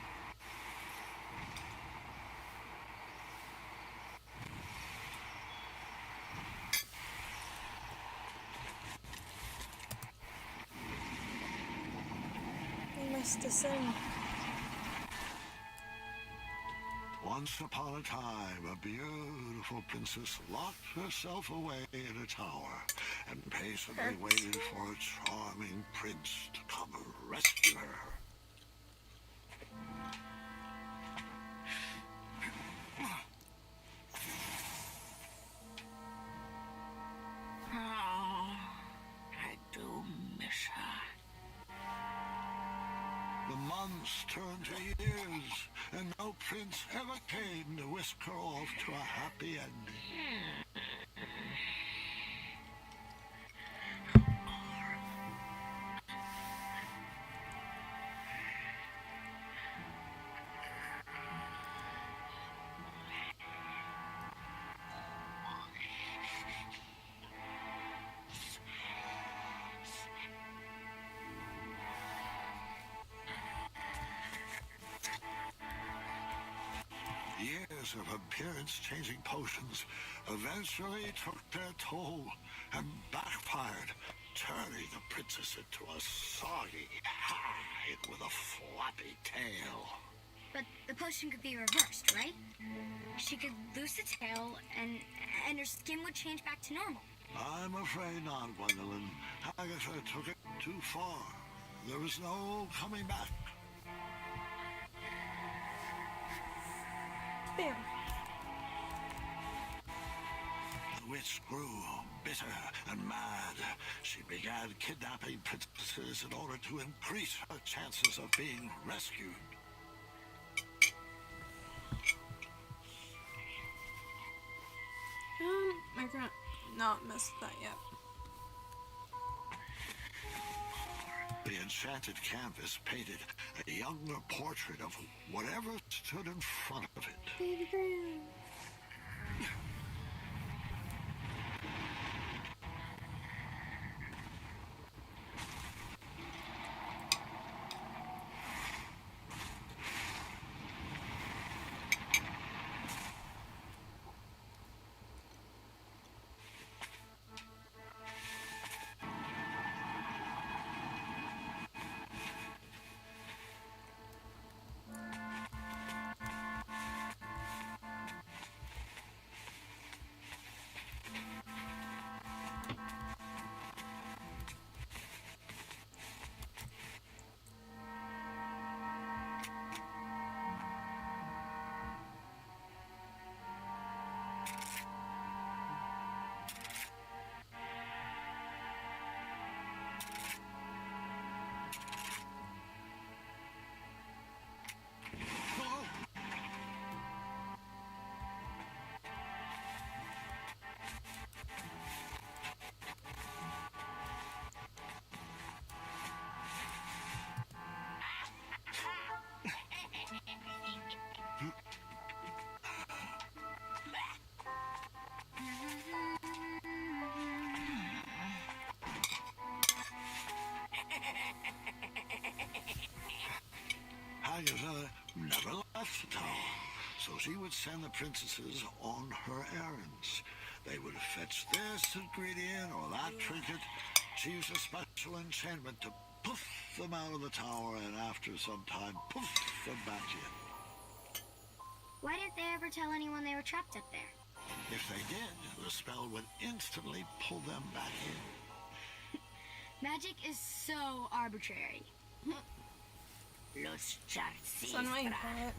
We must descend. Once upon a time, a beautiful princess locked herself away in a tower and patiently waited for a charming prince to come rescue her. Oh, I do miss her. The months turned to years, and no prince ever came to whisk her off to a happy ending. Years of appearance-changing potions eventually took their toll and backfired, turning the princess into a soggy hide with a floppy tail. But the potion could be reversed, right? She could lose the tail and her skin would change back to normal. I'm afraid not, Gwendolyn. Agatha took it too far. There was no coming back. Bam. The witch grew bitter and mad. She began kidnapping princesses in order to increase her chances of being rescued. I can't not miss that yet. The enchanted canvas painted a younger portrait of whatever stood in front of it. Baby Graham. She would send the princesses on her errands. They would fetch this ingredient or that trinket. She used a special enchantment to poof them out of the tower, and after some time, poof them back in. Why didn't they ever tell anyone they were trapped up there? If they did, the spell would instantly pull them back in. Magic is so arbitrary. Los charcistas. Son way you call it.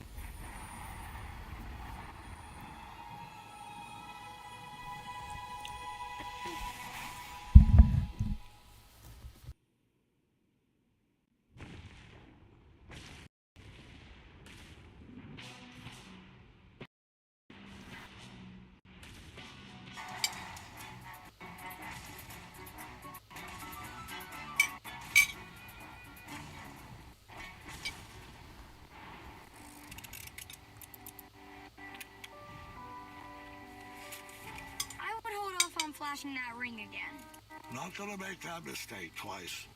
I'm flashing that ring again. Not gonna make that mistake twice.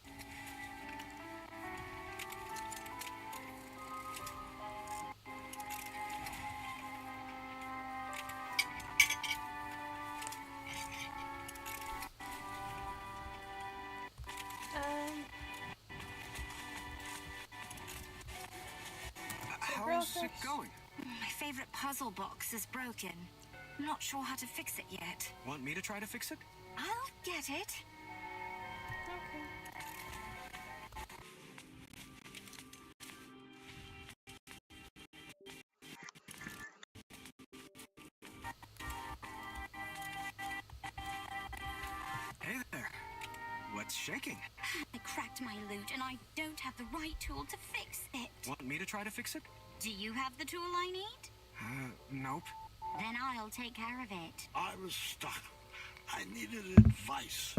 How's it going? My favorite puzzle box is broken. I'm not sure how to fix it yet. Want me to try to fix it? I'll get it. Okay. Hey there. What's shaking? I cracked my loot and I don't have the right tool to fix it. Want me to try to fix it? Do you have the tool I need? Nope. Then I'll take care of it. I was stuck. I needed advice.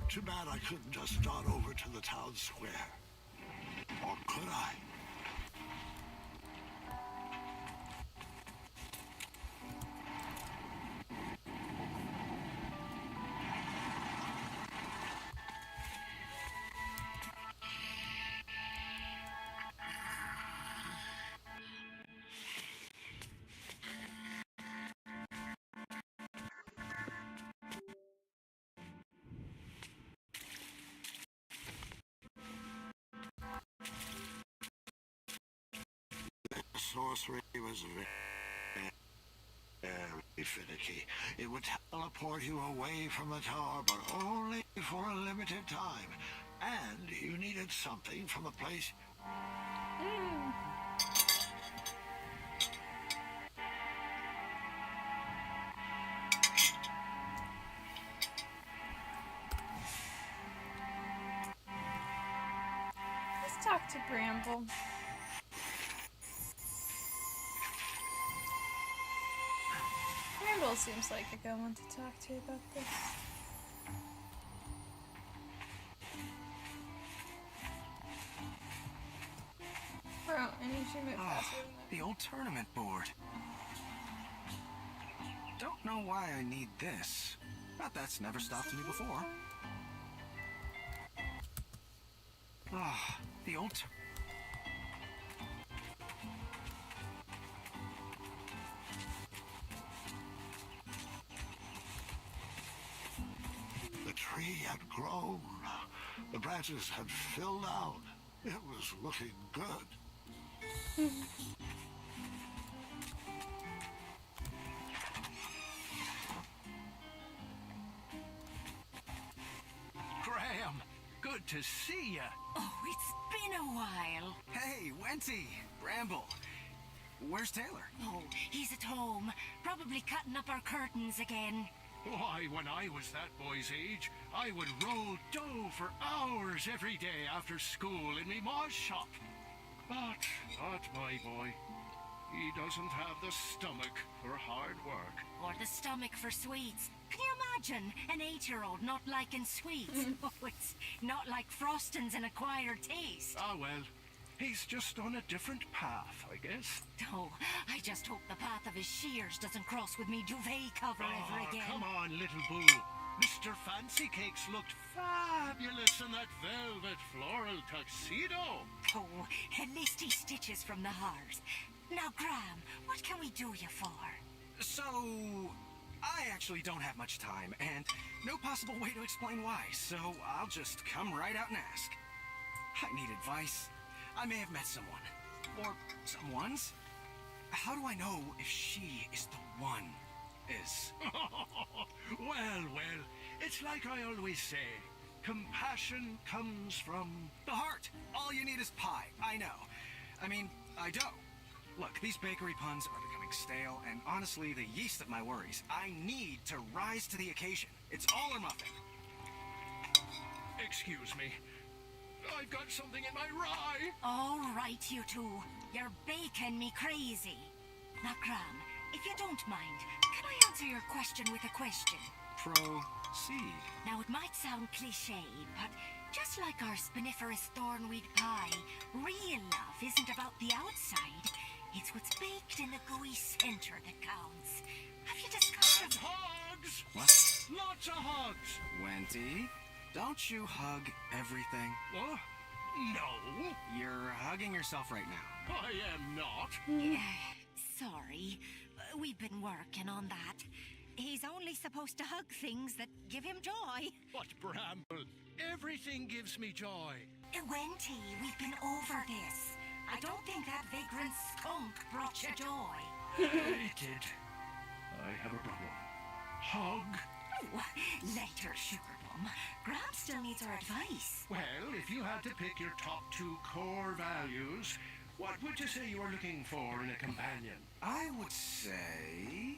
Too bad I couldn't just dart over to the town square. Or could I? Sorcery was very finicky. It would teleport you away from the tower, but only for a limited time. And you needed something from a place... Let's talk to Bramble. Bramble seems like a good one to talk to about this. Bro, I need you to move faster than that. The old tournament board. Don't know why I need this, but that's never stopped me before. Ah, the old... The tree had grown. The branches had filled out. It was looking good. Graham, good to see ya. Oh, it's been a while. Hey, Wenty, Bramble. Where's Taylor? Oh, he's at home. Probably cutting up our curtains again. Why, when I was that boy's age, I would roll dough for hours every day after school in me ma's shop. But not my boy. He doesn't have the stomach for hard work. Or the stomach for sweets. Can you imagine an 8-year-old not liking sweets? Oh, it's not like frosting's an acquired taste. Ah, well, he's just on a different path, I guess. Oh, I just hope the path of his shears doesn't cross with me duvet cover ever again. Come on, little boo. Mr. Fancy Cakes looked fabulous in that velvet floral tuxedo. Oh, at least he stitches from the heart. Now, Graham, what can we do you for? So, I actually don't have much time, and no possible way to explain why, so I'll just come right out and ask. I need advice. I may have met someone. Or someone's. How do I know if she is the one? Well, it's like I always say. Compassion comes from... The heart! All you need is pie, I know. I mean, I don't. Look, these bakery puns are becoming stale, and honestly, the yeast of my worries. I need to rise to the occasion. It's all or nothing. Excuse me. I've got something in my rye. All right, you two. You're baking me crazy. Now, Graham, if you don't mind, can I answer your question with a question? Proceed. Now, it might sound cliché, but just like our spiniferous thornweed pie, real love isn't about the outside. It's what's baked in the gooey center that counts. Have you discovered? And hugs! What? Lots of hugs! Wendy, don't you hug everything? What? No, You're hugging yourself right now. I am not. Yeah, sorry. We've been working on that. He's only supposed to hug things that give him joy. But Bramble, everything gives me joy. Wenty, we've been over this. I don't think that vagrant skunk brought you joy. It did. I have a problem. Hug? Oh, later, Sugarplum. Graham still needs our advice. Well, if you had to pick your top 2 core values, what would you say you are looking for in a companion? I would say...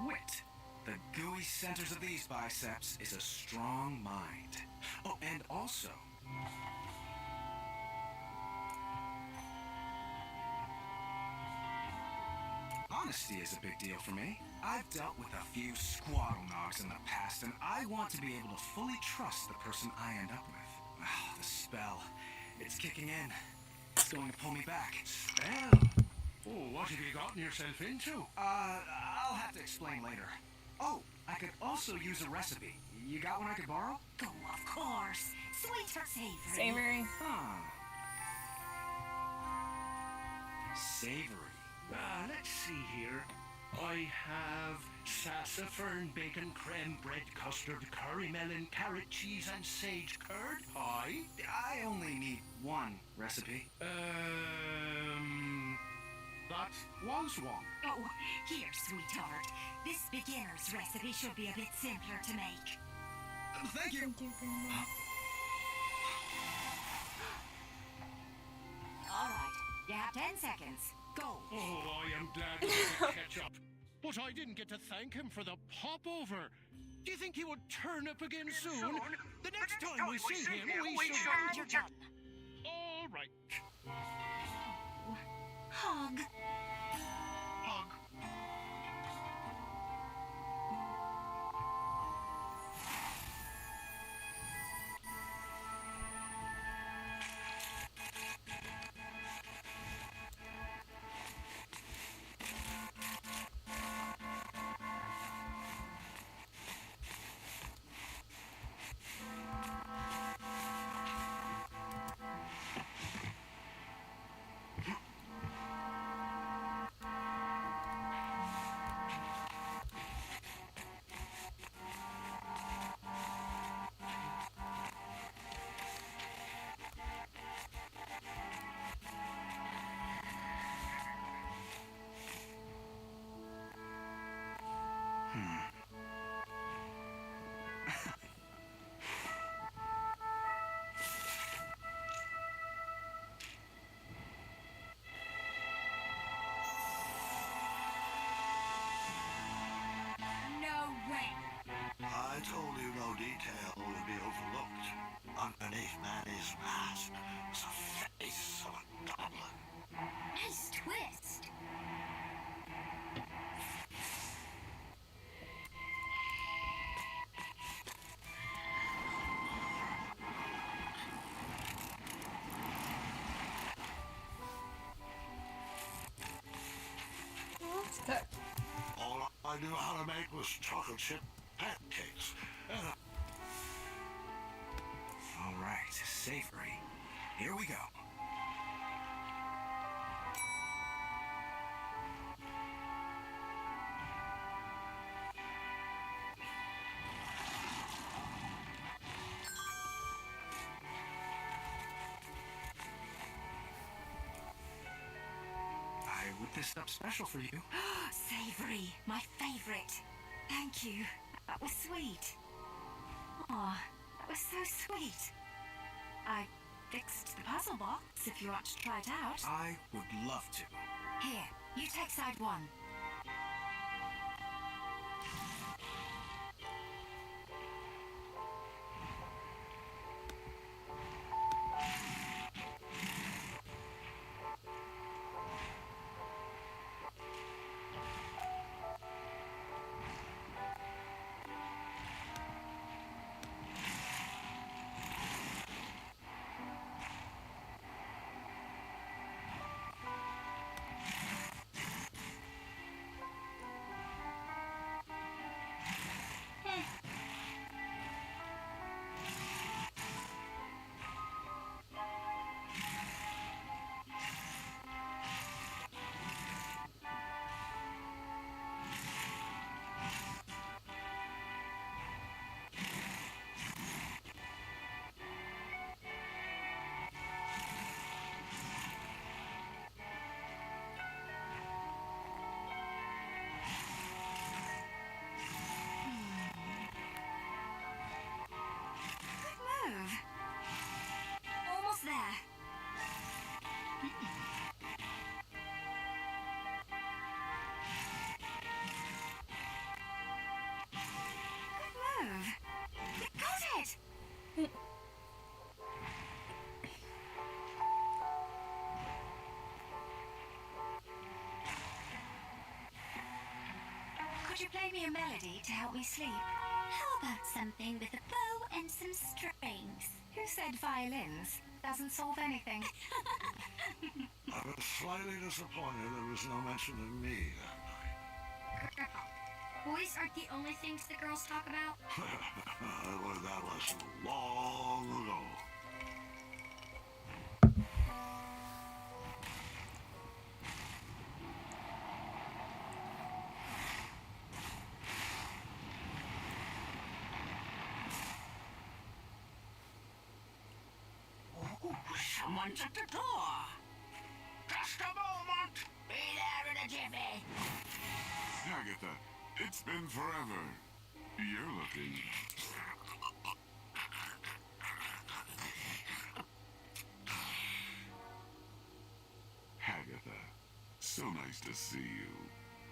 wit. The gooey centers of these biceps is a strong mind. Oh, and also... honesty is a big deal for me. I've dealt with a few squaddle nogs in the past, and I want to be able to fully trust the person I end up with. Ah, the spell. It's kicking in. It's going to pull me back. Spell? Oh, what have you gotten yourself into? I'll have to explain later. Oh, I could also use a recipe. You got one I could borrow? Oh, of course. Sweet or savory? Savory. Huh. Savory. Let's see here. I have sassafras, bacon, creme, bread, custard, curry melon, carrot, cheese, and sage curd pie. I only need one recipe. That was one. Oh, here, sweetheart. This beginner's recipe should be a bit simpler to make. Thank you. All right, you have 10 seconds. Go. Oh, I am glad we could catch up. But I didn't get to thank him for the popover. Do you think he would turn up again soon? The next time we see him, we should... You're done. All right. Hug. Hug. No way. I told you no detail would be overlooked. Underneath Manny's mask was the face of a goblin. Nice twist. What's that? All I knew how to make was chocolate chip pancakes. All right, savory. Here we go. this up special for you. Savory, my favorite. Thank you. That was sweet. Aw, that was so sweet. I fixed the puzzle box if you want to try it out. I would love to. Here, you take side one. Move. Almost there. Good move. You got it. Could you play me a melody to help me sleep? How about something with a bow and some strings? Who said violins? Doesn't solve anything. I was slightly disappointed there was no mention of me that Girl. Boys aren't the only things the girls talk about. night. I learned that lesson long ago. Someone's at the door. Just a moment. Be there in a jiffy. Agatha, it's been forever. You're looking... Agatha, so nice to see you.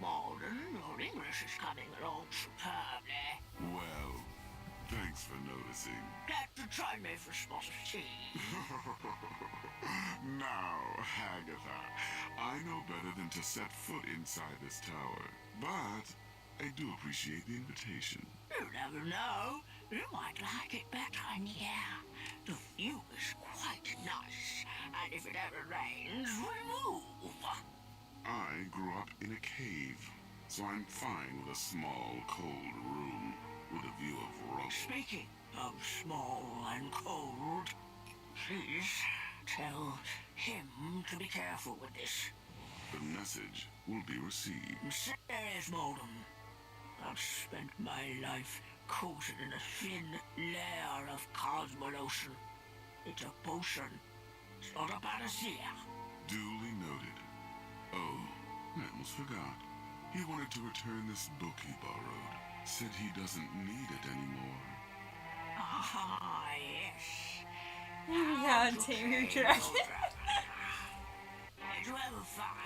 Malden, your English is coming along superbly. Well, thanks for noticing. Glad to join me for a spot of tea. Now, Agatha, I know better than to set foot inside this tower, but I do appreciate the invitation. You never know. You might like it better in here. The view is quite nice, and if it ever rains, we move. I grew up in a cave, so I'm fine with a small, cold room with a view of Rome. Speaking of small and cold, please tell him to be careful with this. The message will be received. Serious, Malden. I've spent my life coated in a thin layer of cosmolotion. It's a potion. It's not a panacea. Duly noted. Oh, I almost forgot. He wanted to return this book he borrowed. Said he doesn't need it anymore. Ah, yes. Yeah, tame your dragon.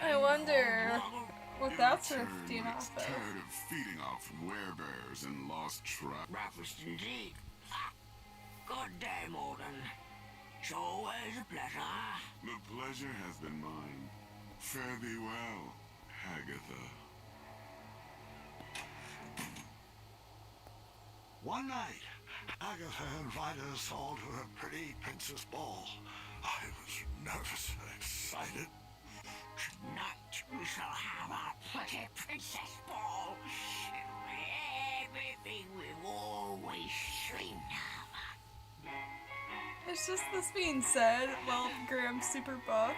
I wonder what that's It rifting returned off when it's of. tired of feeding off werebears and lost track. Breakfast indeed. Good day, Malden. It's always a pleasure. The pleasure has been mine. Fare thee well, Agatha. One night, Agatha invited us all to her pretty princess ball. I was nervous and excited. Tonight we shall have our pretty princess ball. Everything we've always dreamed of. It's just this being said while Graham's super buff.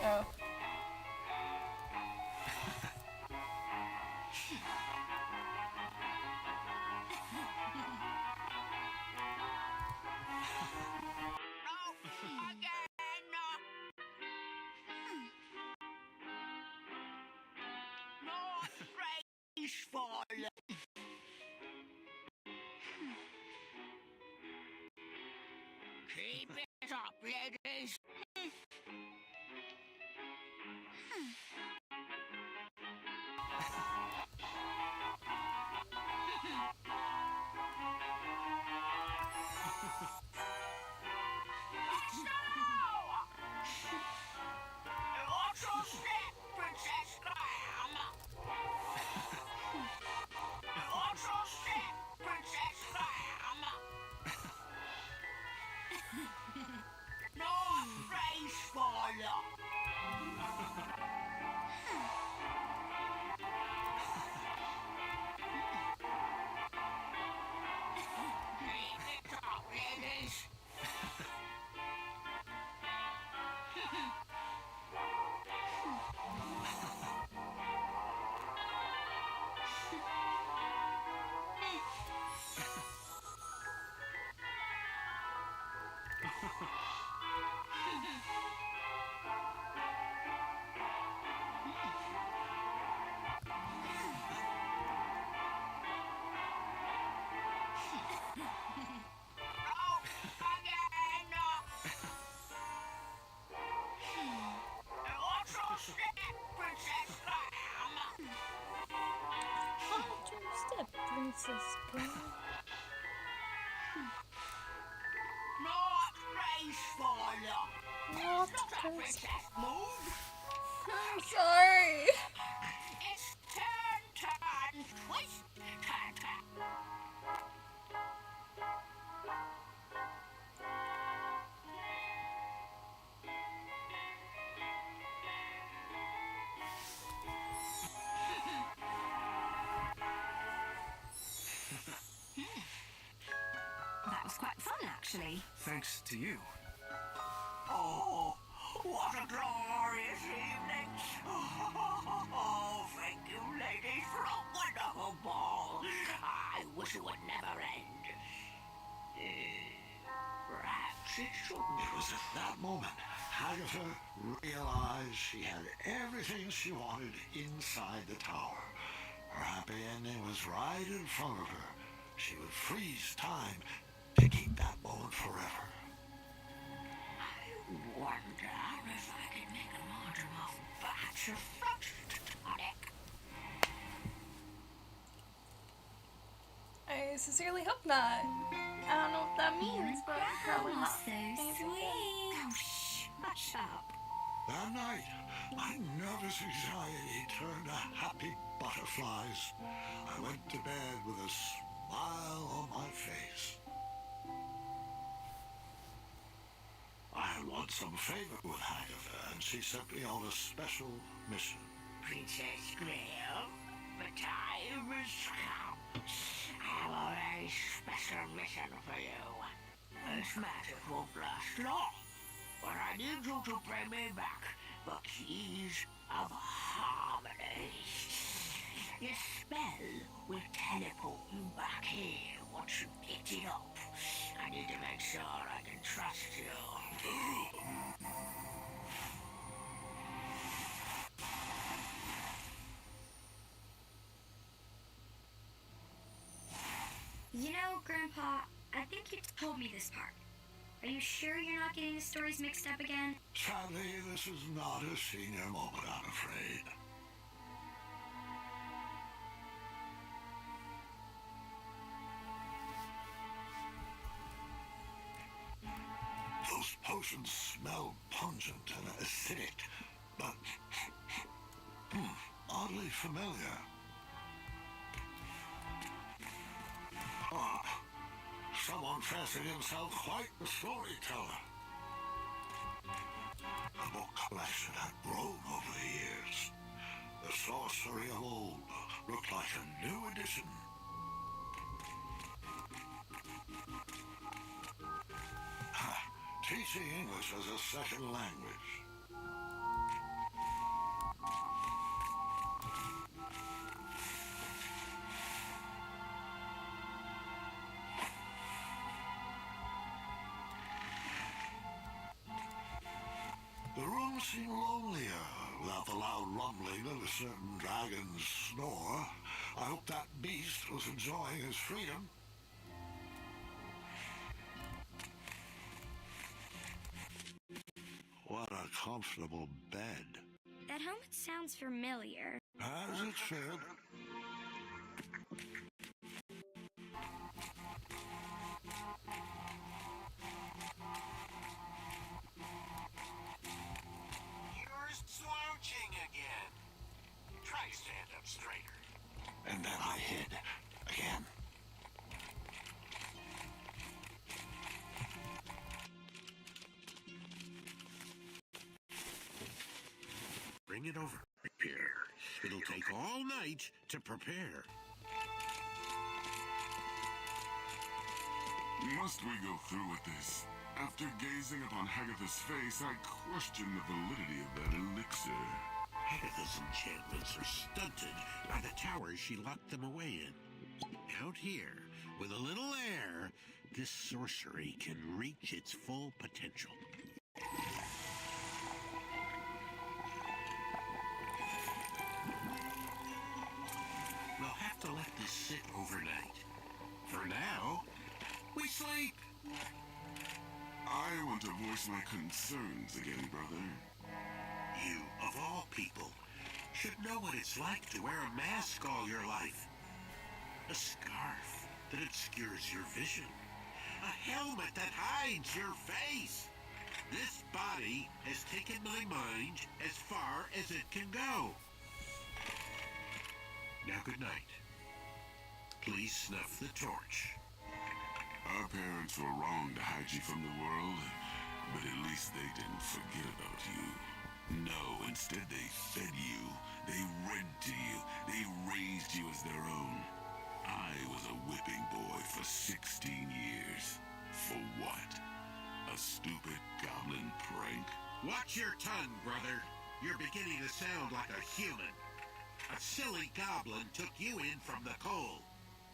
Oh. graceful. Keep it up, ladies. Watch your step, Princess Clam. Watch your step, Princess Clam. Not graceful. Keep it up, ladies. Step, Princess Clam. Not graceful. Not Not a graceful. princess move. I'm sorry. It's turn, twist, turn. That was quite fun, actually. Thanks to you. Oh, what a glorious evening. Oh, thank you, ladies, for a wonderful ball. I wish it would never end. Perhaps it should. It was at that moment Agatha realized she had everything she wanted inside the tower. Her happy ending was right in front of her. She would freeze time to keep that moment forever. I wonder if I can make a large enough batch of frozen tonic. I sincerely hope not. I don't know what that means, but probably not. So sweet. Oh, shh. Hush up. That night, my nervous anxiety turned to happy butterflies. I went to bed with a smile on my face. I had once some favor with Agatha, and she sent me on a special mission. Princess Graham, the time has come. I have a very special mission for you. This magic won't last long, but I need you to bring me back the keys of harmony. Your spell will teleport you back here once you picked it up. I need to make sure I can trust you. You know, Grandpa, I think you told me this part. Are you sure you're not getting the stories mixed up again? Sadly, this is not a senior moment, I'm afraid. Those potions smell pungent and acidic, but oddly familiar. Ah, someone fancied himself quite the storyteller. The book collection had grown over the years. The sorcery of old looked like a new edition. Teaching English as a second language. The room seemed lonelier without the loud rumbling of a certain dragon's snore. I hope that beast was enjoying his freedom. What a comfortable bed. That helmet sounds familiar. As it should. You're slouching again. Try to stand up straighter. And then I hid again. Bring it over here. It'll take all night to prepare. Must we go through with this? After gazing upon Hagatha's face, I question the validity of that elixir. Hagatha's enchantments are stunted by the tower she locked them away in. Out here, with a little air, this sorcery can reach its full potential. We'll have to let this sit overnight. For now, we sleep. I want to voice my concerns again, brother. You, of all people, should know what it's like to wear a mask all your life. A scarf that obscures your vision. A helmet that hides your face. This body has taken my mind as far as it can go. Now, good night. Please snuff the torch. Our parents were wrong to hide you from the world, but at least they didn't forget about you. No, instead they fed you, they read to you, they raised you as their own. I was a whipping boy for 16 years. For what? A stupid goblin prank? Watch your tongue, brother. You're beginning to sound like a human. A silly goblin took you in from the cold.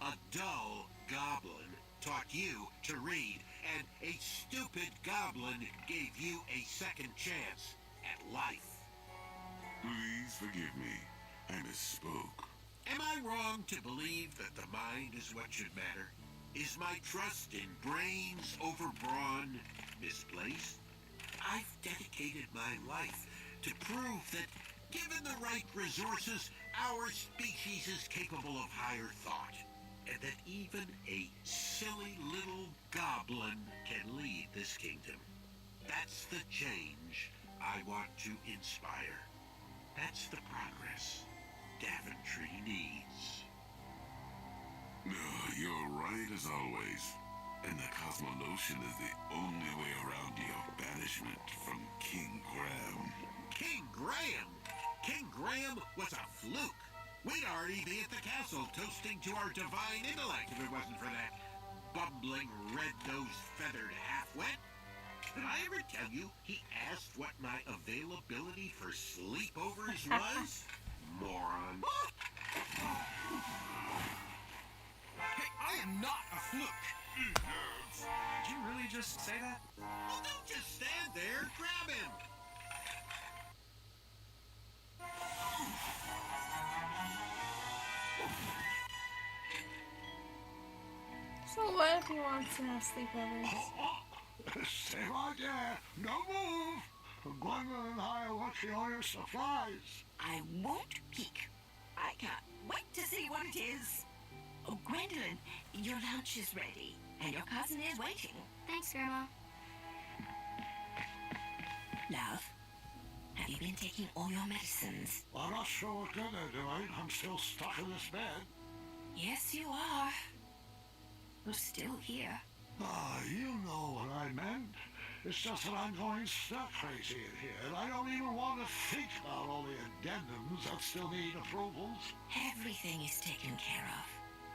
A dull goblin taught you to read, and a stupid goblin gave you a second chance at life. Please forgive me. I misspoke. Am I wrong to believe that the mind is what should matter? Is my trust in brains over brawn misplaced? I've dedicated my life to prove that, given the right resources, our species is capable of higher thought, and that even a silly little goblin can lead this kingdom. That's the change I want to inspire. That's the progress Daventry needs. You're right as always. And the Cosmolotion is the only way around your banishment from King Graham. King Graham? King Graham was a fluke. We'd already be at the castle toasting to our divine intellect if it wasn't for that bumbling, red-nosed, feathered half-wit. Did I ever tell you he asked what my availability for sleepovers was? Moron. Hey, I am not a fluke. Did you really just say that? Well, don't just stand there. Grab him. So what if he wants to have sleepovers? Stay right there. No move. Gwendolyn and I are watching all your supplies. I won't peek. I can't wait to see what it is. Oh, Gwendolyn, your lunch is ready, and your cousin is waiting. Thanks, Grandma. Love, have you been taking all your medicines? I'm not sure what good they're doing. I'm still stuck in this bed. Yes, you are. You're still here. Ah, you know what I meant. It's just that I'm going stir crazy in here, and I don't even want to think about all the addendums that still need approvals. Everything is taken care of.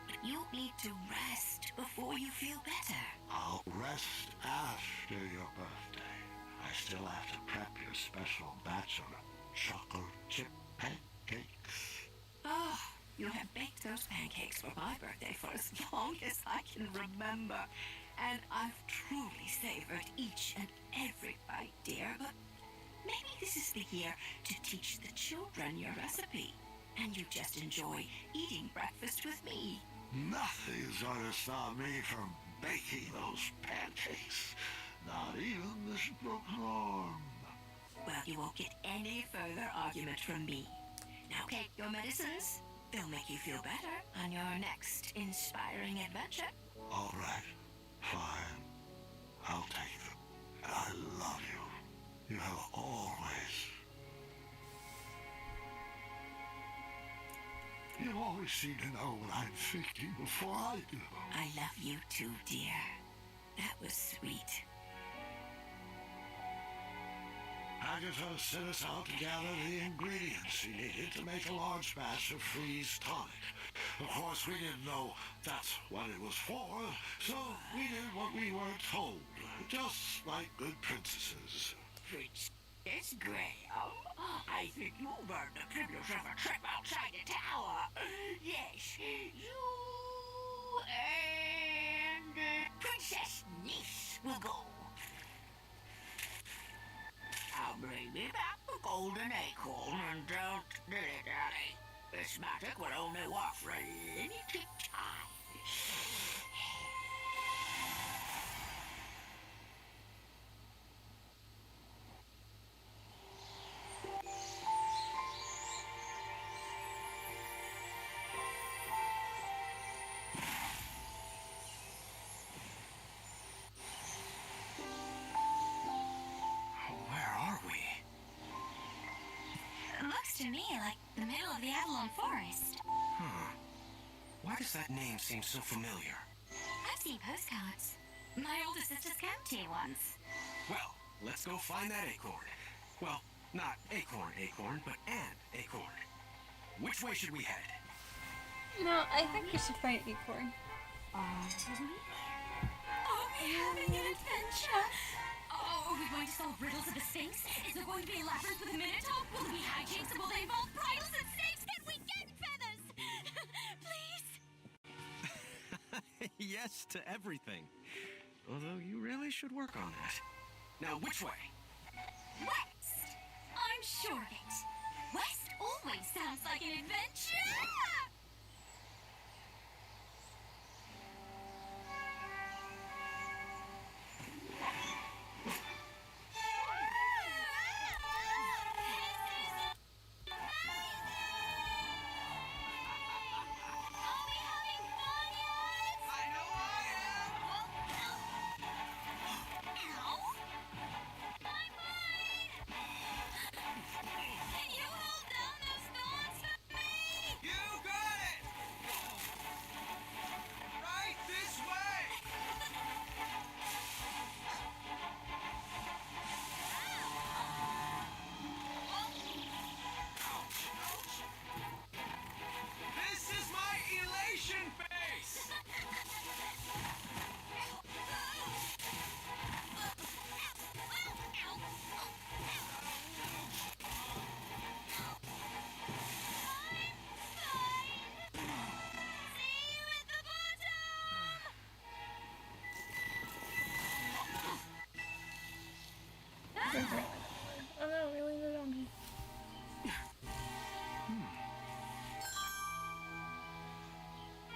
But you need to rest before you feel better. I'll rest after your birthday. I still have to prep your special batch of chocolate chip pancakes. Oh, you have baked those pancakes for my birthday for as long as I can remember. And I've truly savored each and every bite, dear. But maybe this is the year to teach the children your recipe. And you just enjoy eating breakfast rest with me. Nothing's gonna stop me from baking those pancakes. Not even this broken arm. Well, you won't get any further argument from me. Now take your medicines. They'll make you feel better on your next inspiring adventure. All right, fine. I'll take them. And I love you. You have always. You always seem to know what I'm thinking before I do. I love you too, dear. That was sweet. Agatha sent us out to gather the ingredients she needed to make a large batch of freeze tonic. Of course, we didn't know that's what it was for, so we did what we were told, just like good princesses. Princess Graham, I think you've earned the privilege of a trip outside the tower. Yes, you and Princess Niece will go. I'll bring me back the golden acorn and don't dilly-dally. This magic will only work for a limited time. Where are we? It looks to me like the middle of the Avalon Forest. Why does that name seem so familiar? I've seen postcards. My older sister's county once. Well, let's go find that acorn. Well, not acorn, but an acorn. Which way should we head? No, I think we should find Acorn. Are we having an adventure? Oh, are we going to solve riddles of the Sphinx? Is there going to be a labyrinth with a Minotaur? Will there be hijinks and will they involve bridles and snakes? Can we get feathers? Please? Yes to everything. Although you really should work on that. Now, which way? West! I'm sure of it. West always sounds like an adventure! Oh no, we landed on me.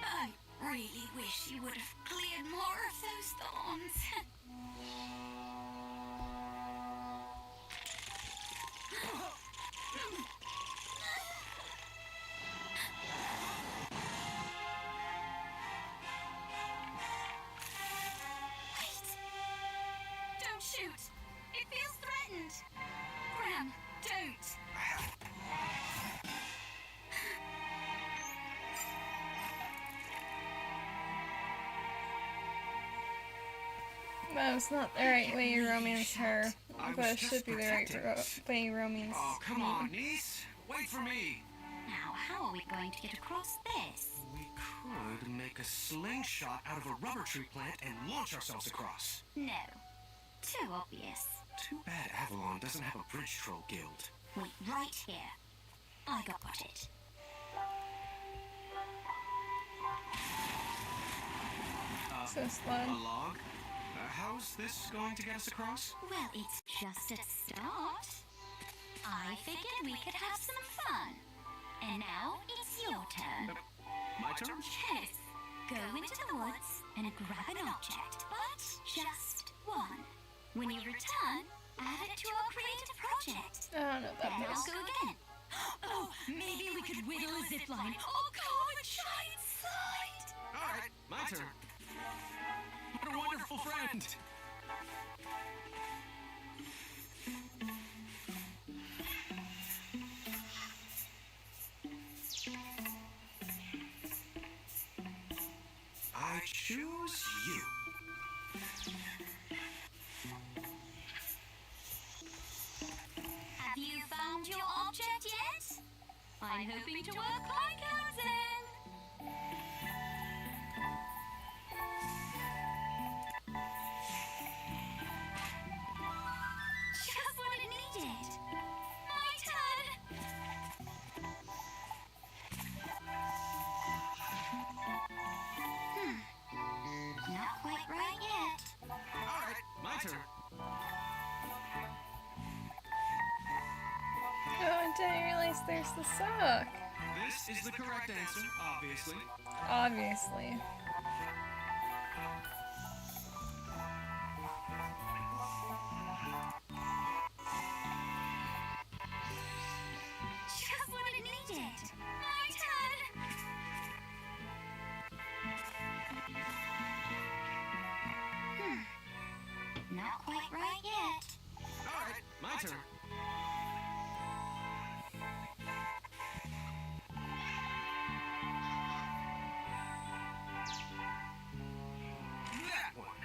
I really wish you would have cleared more of those thorns. Wait! Don't shoot! It feels threatened! Graham, don't! No, it's not the right way you romance her, I but was it should just be the right protecting. way you romance Oh, come me. on, niece. Wait for me. Now, how are we going to get across this? We could make a slingshot out of a rubber tree plant and launch ourselves across. No. Too obvious. Too bad Avalon doesn't have a bridge troll guild. Wait, right here. I got it. So slow. A log? How's this going to get us across? Well, it's just a start. I figured we could have some fun. And now it's your turn. My turn? Yes. Go into the woods and grab an object, but just one. When you return, add it to our creative project. I don't know Then about I'll this. go again. Oh, maybe we could whittle a zip line or carve a giant slide. Alright, my turn. What a wonderful friend! I choose you. Have you found your object yet? I'm hoping to work my codes in. Just what it needed. My turn. Not quite right yet. Alright, my turn. Oh, I didn't realize there's the sock. This is the correct answer, obviously. Obviously. Just what it needed. My turn. Not quite right yet. Alright, my turn. That one.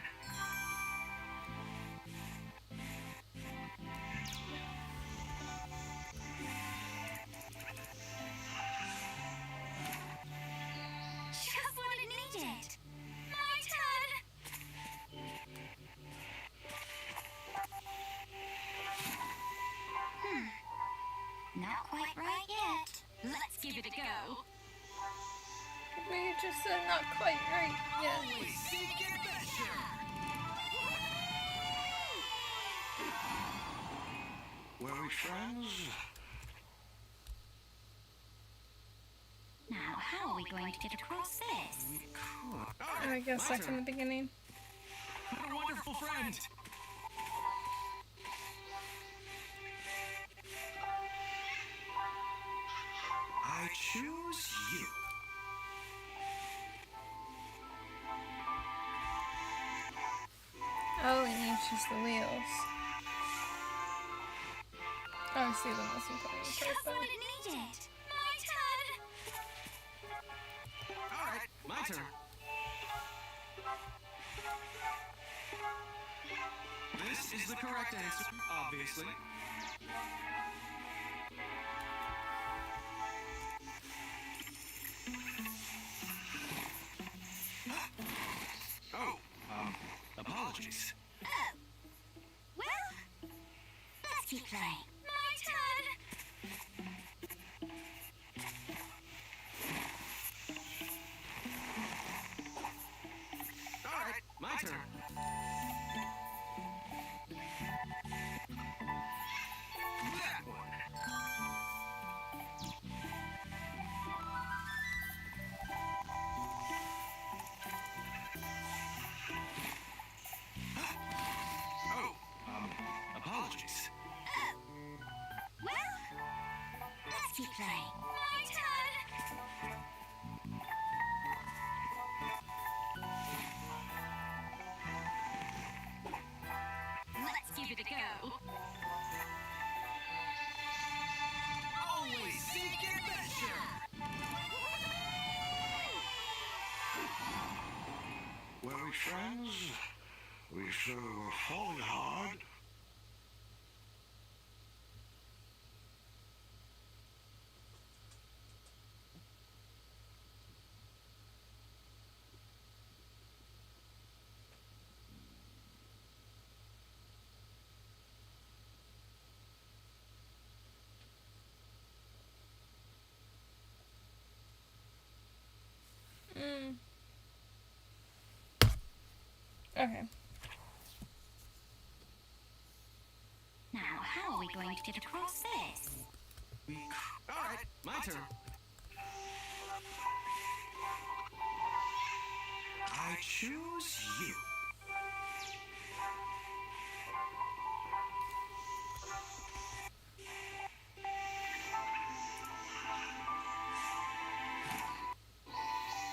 Just what it needed. My turn. Not quite right yet. Let's give it a go. We just said not quite right yet. Seek adventure! Were we friends? Now, how are we going to get across this? And I guess like in the beginning. What a wonderful friend! I choose you. All we need is just the wheels. Honestly, the most important part Just though. what it needed. My turn. Alright, my turn. This is the correct answer, obviously. Oh, apologies. Oh. Well, let's keep playing. My turn. Alright, my turn. That one. Oh, apologies. Oh. Well, let's keep playing. My turn. Let's give it a go. Always seek adventure! Were we friends? We sure were falling hard. Okay. Now, how are we going to get across this? Alright, my turn. choose you.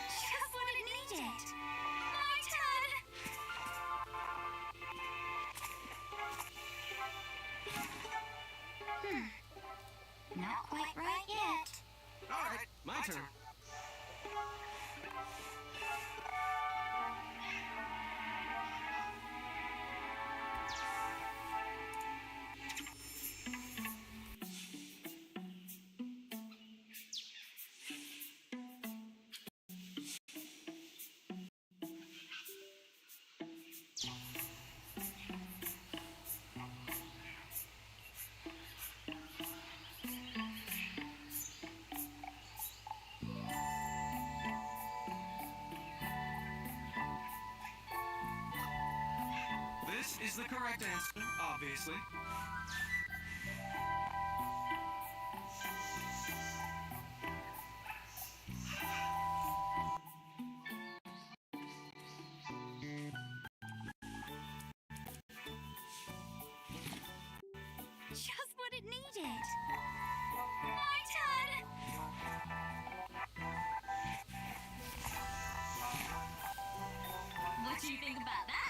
Just what it needed. My turn. Not quite right yet. All right, my turn. This is the correct answer, obviously. Just what it needed. My turn. What do you think about that?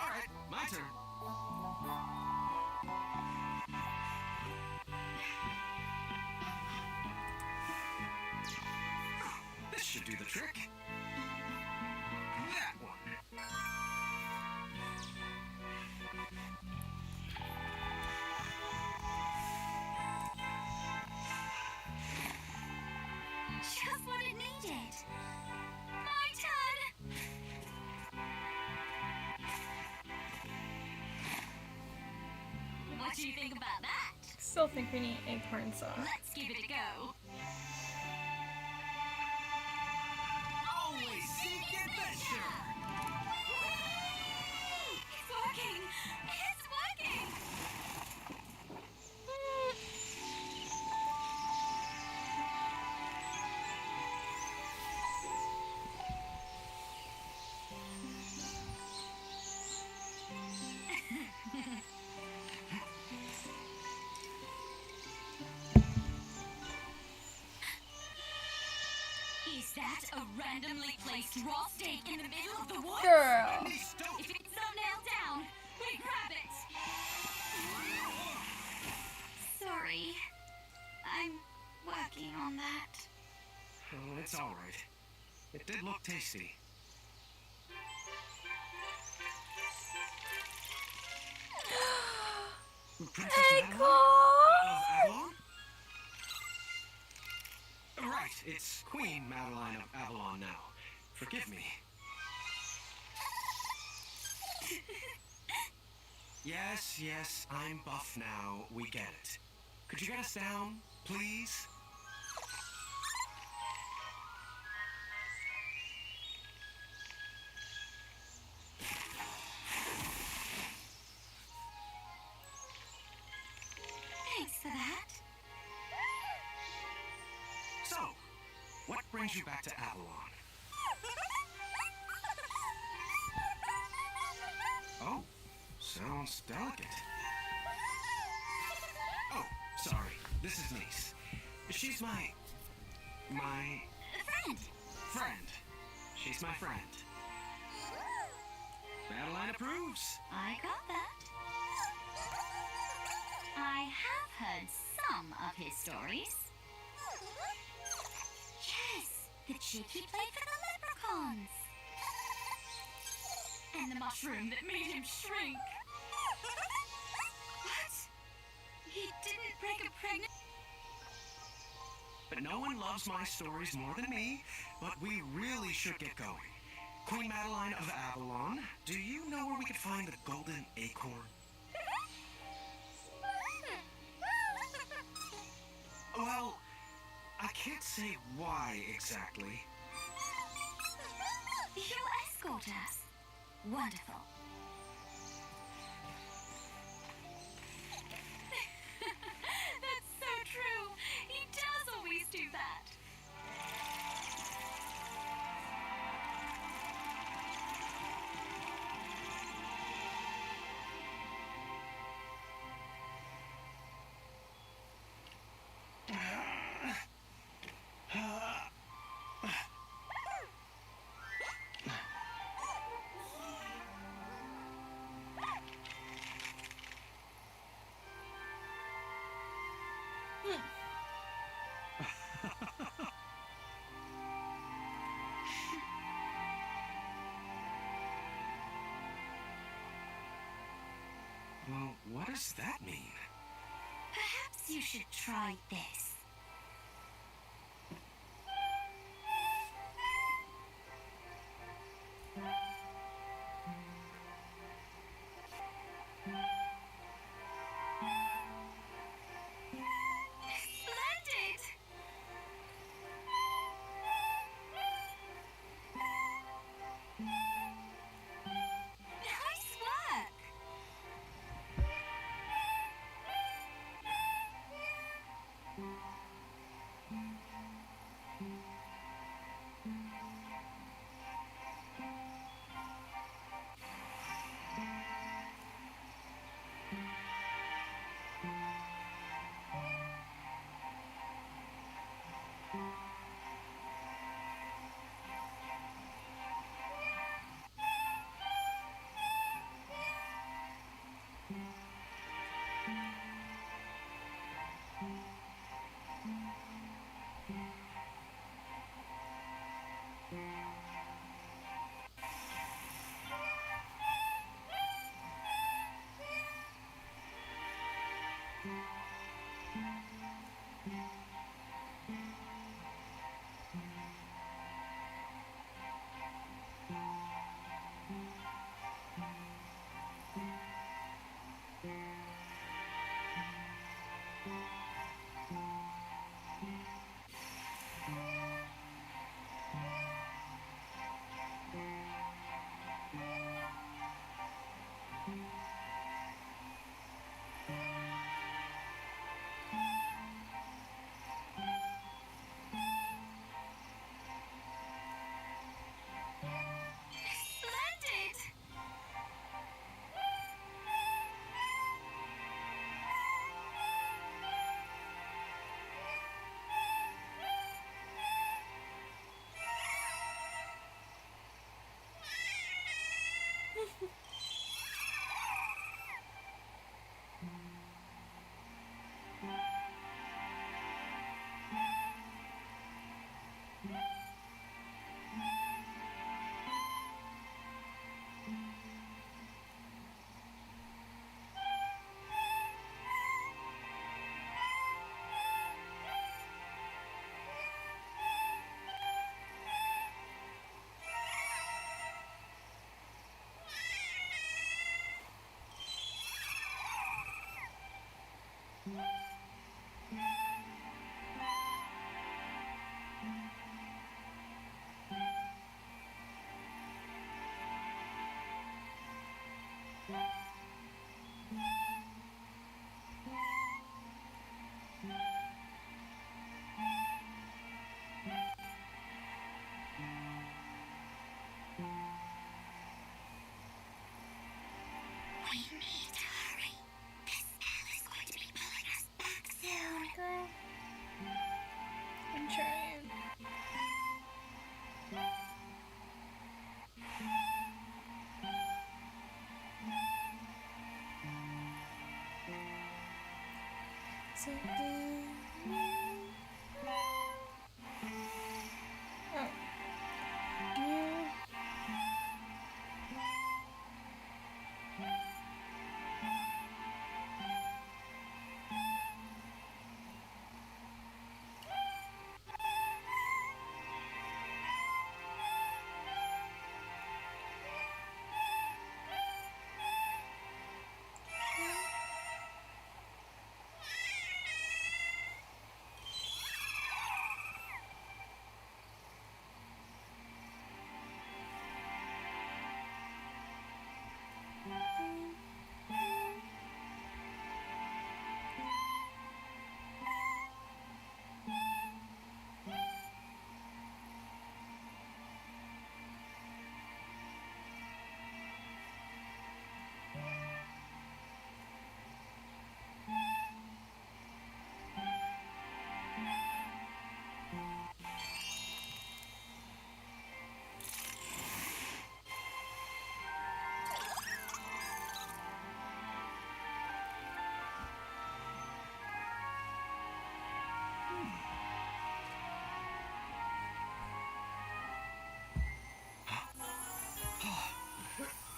All right, my turn. This should do the trick. That one. Just what it needed. My turn. What do you think about that? Still think we need acorn sauce. Let's give it a go. Always seek adventure! It's working! It's working! Is that a randomly placed raw steak in the middle of the woods? Girl. If it's not nailed down, we grab it! Sorry. I'm working on that. Oh, it's all right. It did look tasty. Princess Madeline of Avalon? Right, it's Queen Madeline of Avalon now. Forgive me. Yes, I'm buff now. We get it. Could you get us down, please? Thanks for that. So, what brings you back to Avalon? Oh, sounds delicate. Oh, sorry. This is Niece. She's my Friend. friend. She's my friend. Madeline approves. I got that. I have heard some of his stories. Yes, the chick he played for the leprechauns. And the mushroom that made him shrink. What? He didn't break a pregnant... But no one loves my stories more than me, but we really should get going. Queen Madeline of Avalon, do you know where we could find the golden acorn? Well, I can't say why exactly. You'll escort us. Wonderful. That's so true. He does always do that. What does that mean? Perhaps you should try this. Splendid! Nice work! Splendid! We need to hurry. This L is going to be pulling us back soon. Girl. I'm trying. So good. Oh.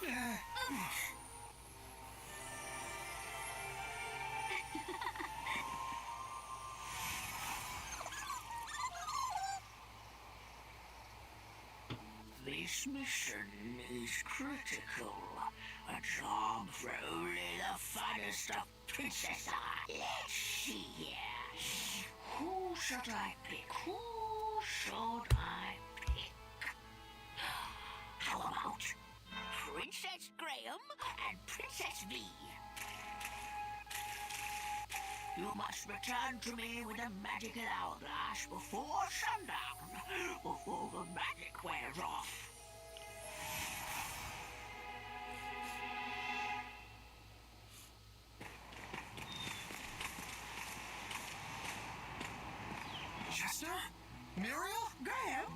Yeah. This mission is critical. A job for only the finest of princesses. Let's see here. Who should I pick? Who should I pick? How about Princess Graham and Princess V? You must return to me with the magical hourglass before sundown, before the magic wears off. Chester? Muriel? Graham?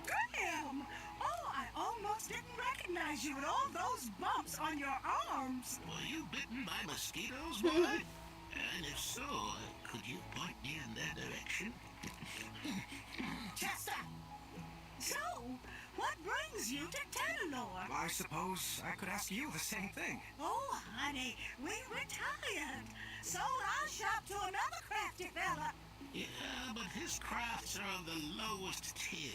Graham! Oh, I almost didn't recognize you with all those bumps on your arms. Were you bitten by mosquitoes, boy? And if so, could you point me in that direction? Chester! So, what brings you to Tenenor? I suppose I could ask you the same thing. Oh, honey, we retired. Sold our shop to another crafty fella. Yeah, but his crafts are of the lowest tier.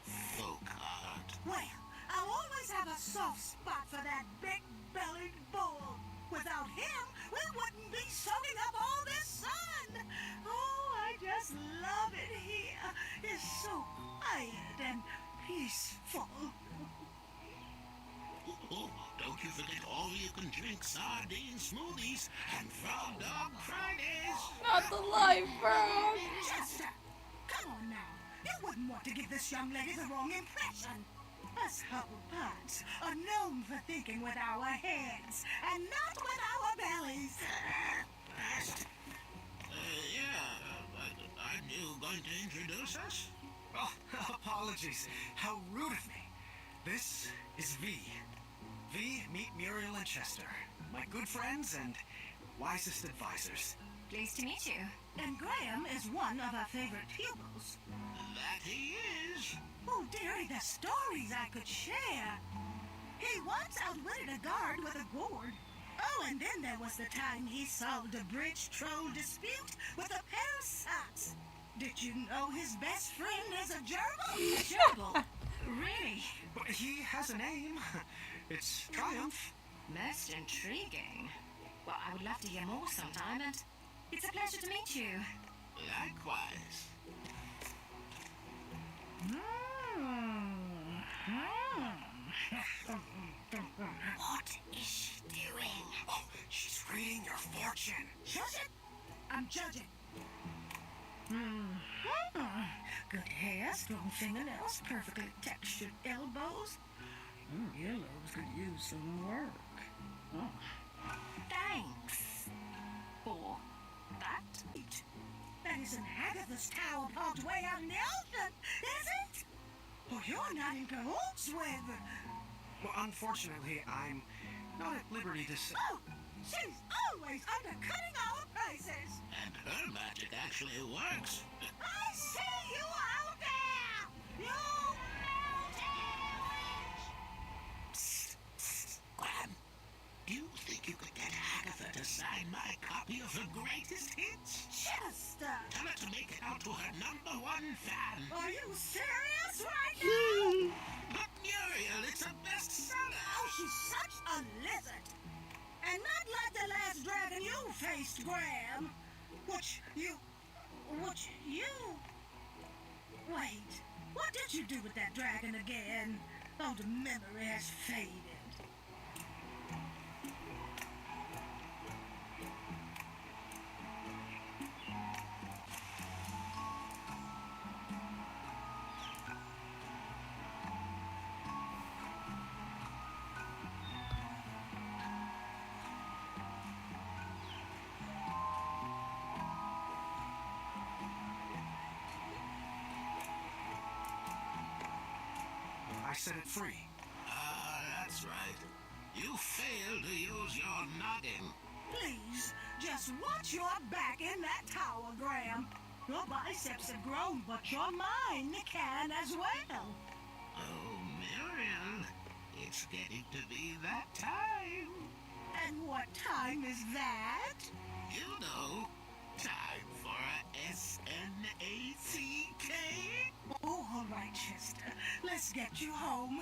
Folk art. Well, I'll always have a soft spot for that big-bellied bull. Without him, we wouldn't be soaking up all this sun. Oh, I just love it here. It's so quiet and peaceful. Oh, don't you forget all you can drink sardine smoothies and frog dog Fridays. Not the live frog. Chester, come on now. You wouldn't want to give this young lady the wrong impression. Us Hufflepuffs are known for thinking with our heads and not with our bellies. Aren't you going to introduce us? Oh, apologies. How rude of me. This is V. V, meet Muriel and Chester. My good friends and wisest advisors. Pleased to meet you. And Graham is one of our favorite pupils. That he is. Oh, dearie, the stories I could share. He once outwitted a guard with a gourd. Oh, and then there was the time he solved a bridge troll dispute with a pair of socks. Did you know his best friend is a gerbil? Gerbil? Really? But he has a name. It's Triumph. Most intriguing. Well, I would love to hear more sometime, and it's a pleasure to meet you. Likewise. What is she doing? Oh, she's reading your fortune. Judge it? I'm judging. Good hair, strong fingernails, perfectly textured elbows. Earlobes could use some work. Thanks for that. That isn't Agatha's tower parked way out in the ocean, is it? Oh, you're not in cahoots with... Well, unfortunately, I'm not at liberty to say. Oh, she's always undercutting our prices. And her magic actually works. I see you out there! You Graham, do you think you could get Agatha to sign my copy of her greatest hits? Chester! Tell her to make it out to her #1 fan. Are you serious right now? But Muriel, it's a bestseller. Oh, she's such a lizard. And not like the last dragon you faced, Graham. Which you... Wait, what did you do with that dragon again? Oh, the memory has faded. I set it free. Ah, that's right. You failed to use your noggin. Please, just watch your back in that tower, Graham. Your biceps have grown, but your mind can as well. Oh, Muriel, it's getting to be that time. And what time is that? You know, time for a SNACK. Oh, all right, Chester. Let's just get you home.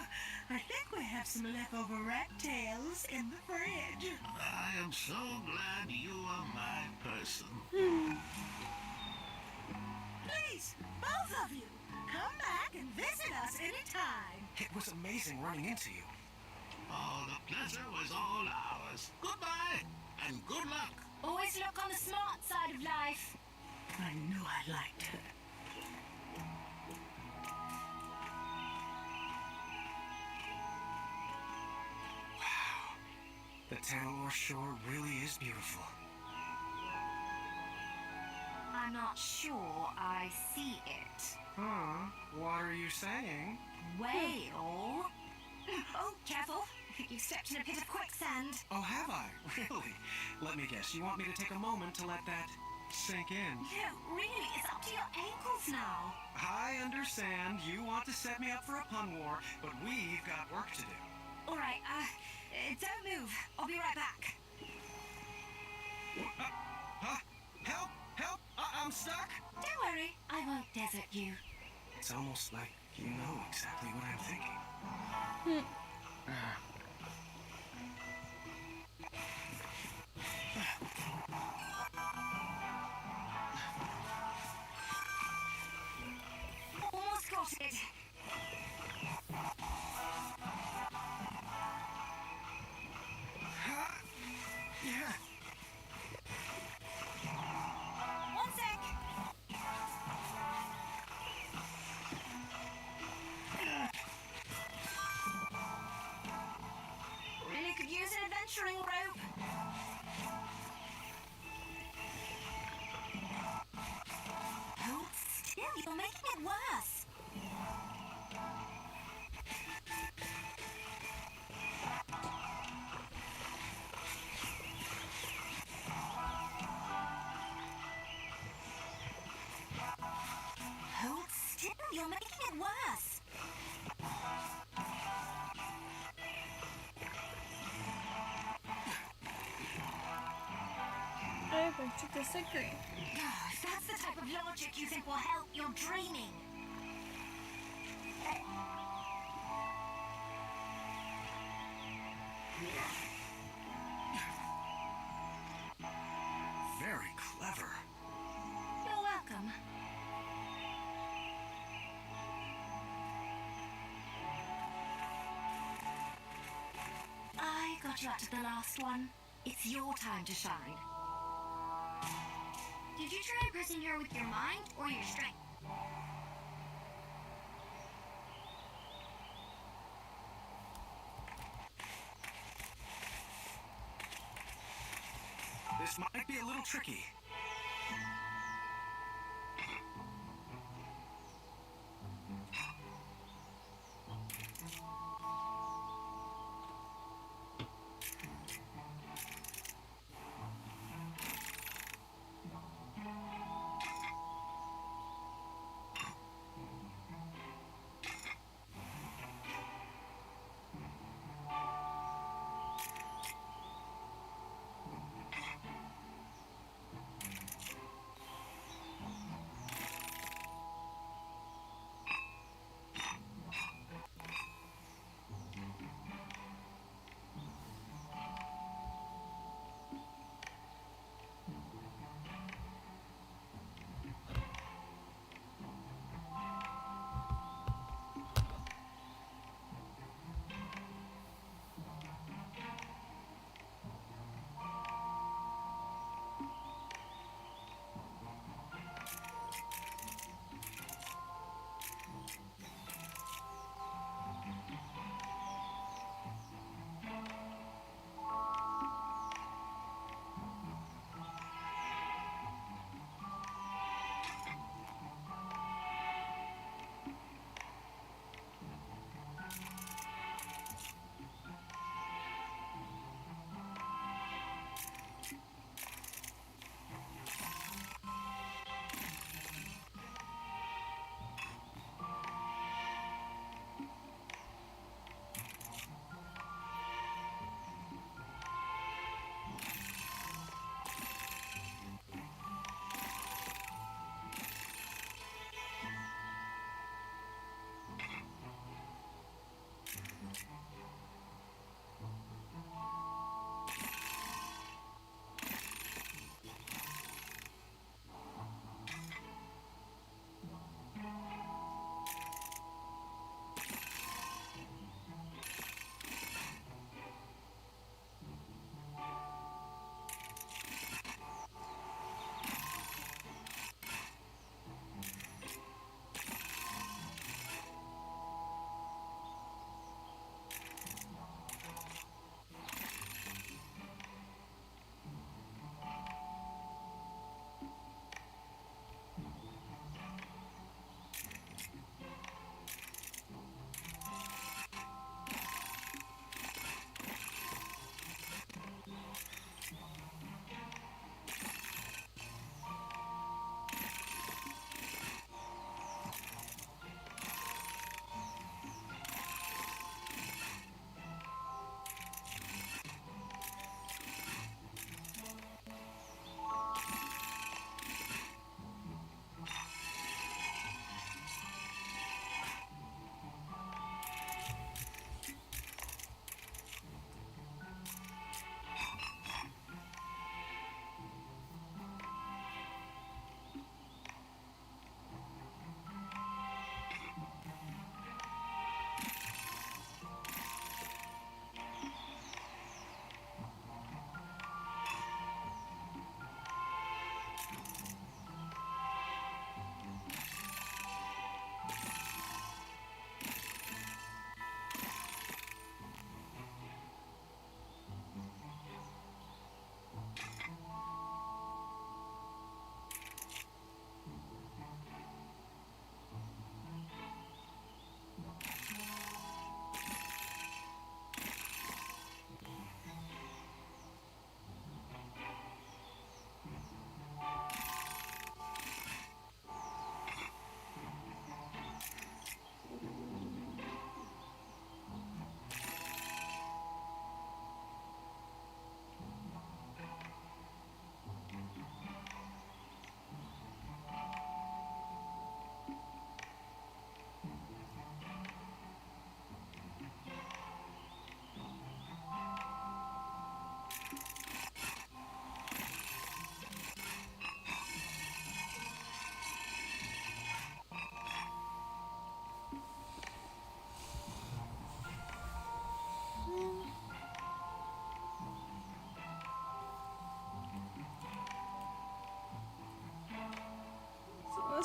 I think we have some leftover rat tails in the fridge. I am so glad you are my person. Please, both of you, come back and visit us anytime. It was amazing running into you. Oh, the pleasure was all ours. Goodbye, and good luck. Always look on the smart side of life. I knew I liked her. Wow. The Tanalor shore really is beautiful. I'm not sure I see it. Huh? What are you saying? Whale? Oh, careful. You stepped in a pit of quicksand. Oh, have I? Really? Let me guess. You want me to take a moment to let that sink in? No, really, it's up to your ankles now. I understand you want to set me up for a pun war, but we've got work to do. All right, don't move. I'll be right back. Huh? Help! Help! I'm stuck! Don't worry, I won't desert you. It's almost like you know exactly what I'm thinking. Almost got it. Yeah. One sec. Really could use an adventuring rope. Hold still, you're making it worse. Hold still, you're making it worse. I beg to disagree. If that's the type of logic you think will help, you're dreaming. Very clever. You're welcome. I got you up to the last one. It's your time to shine. Did you try impressing her with your mind or your strength? This might be a little tricky.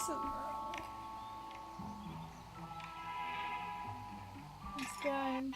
is wrong. This guide.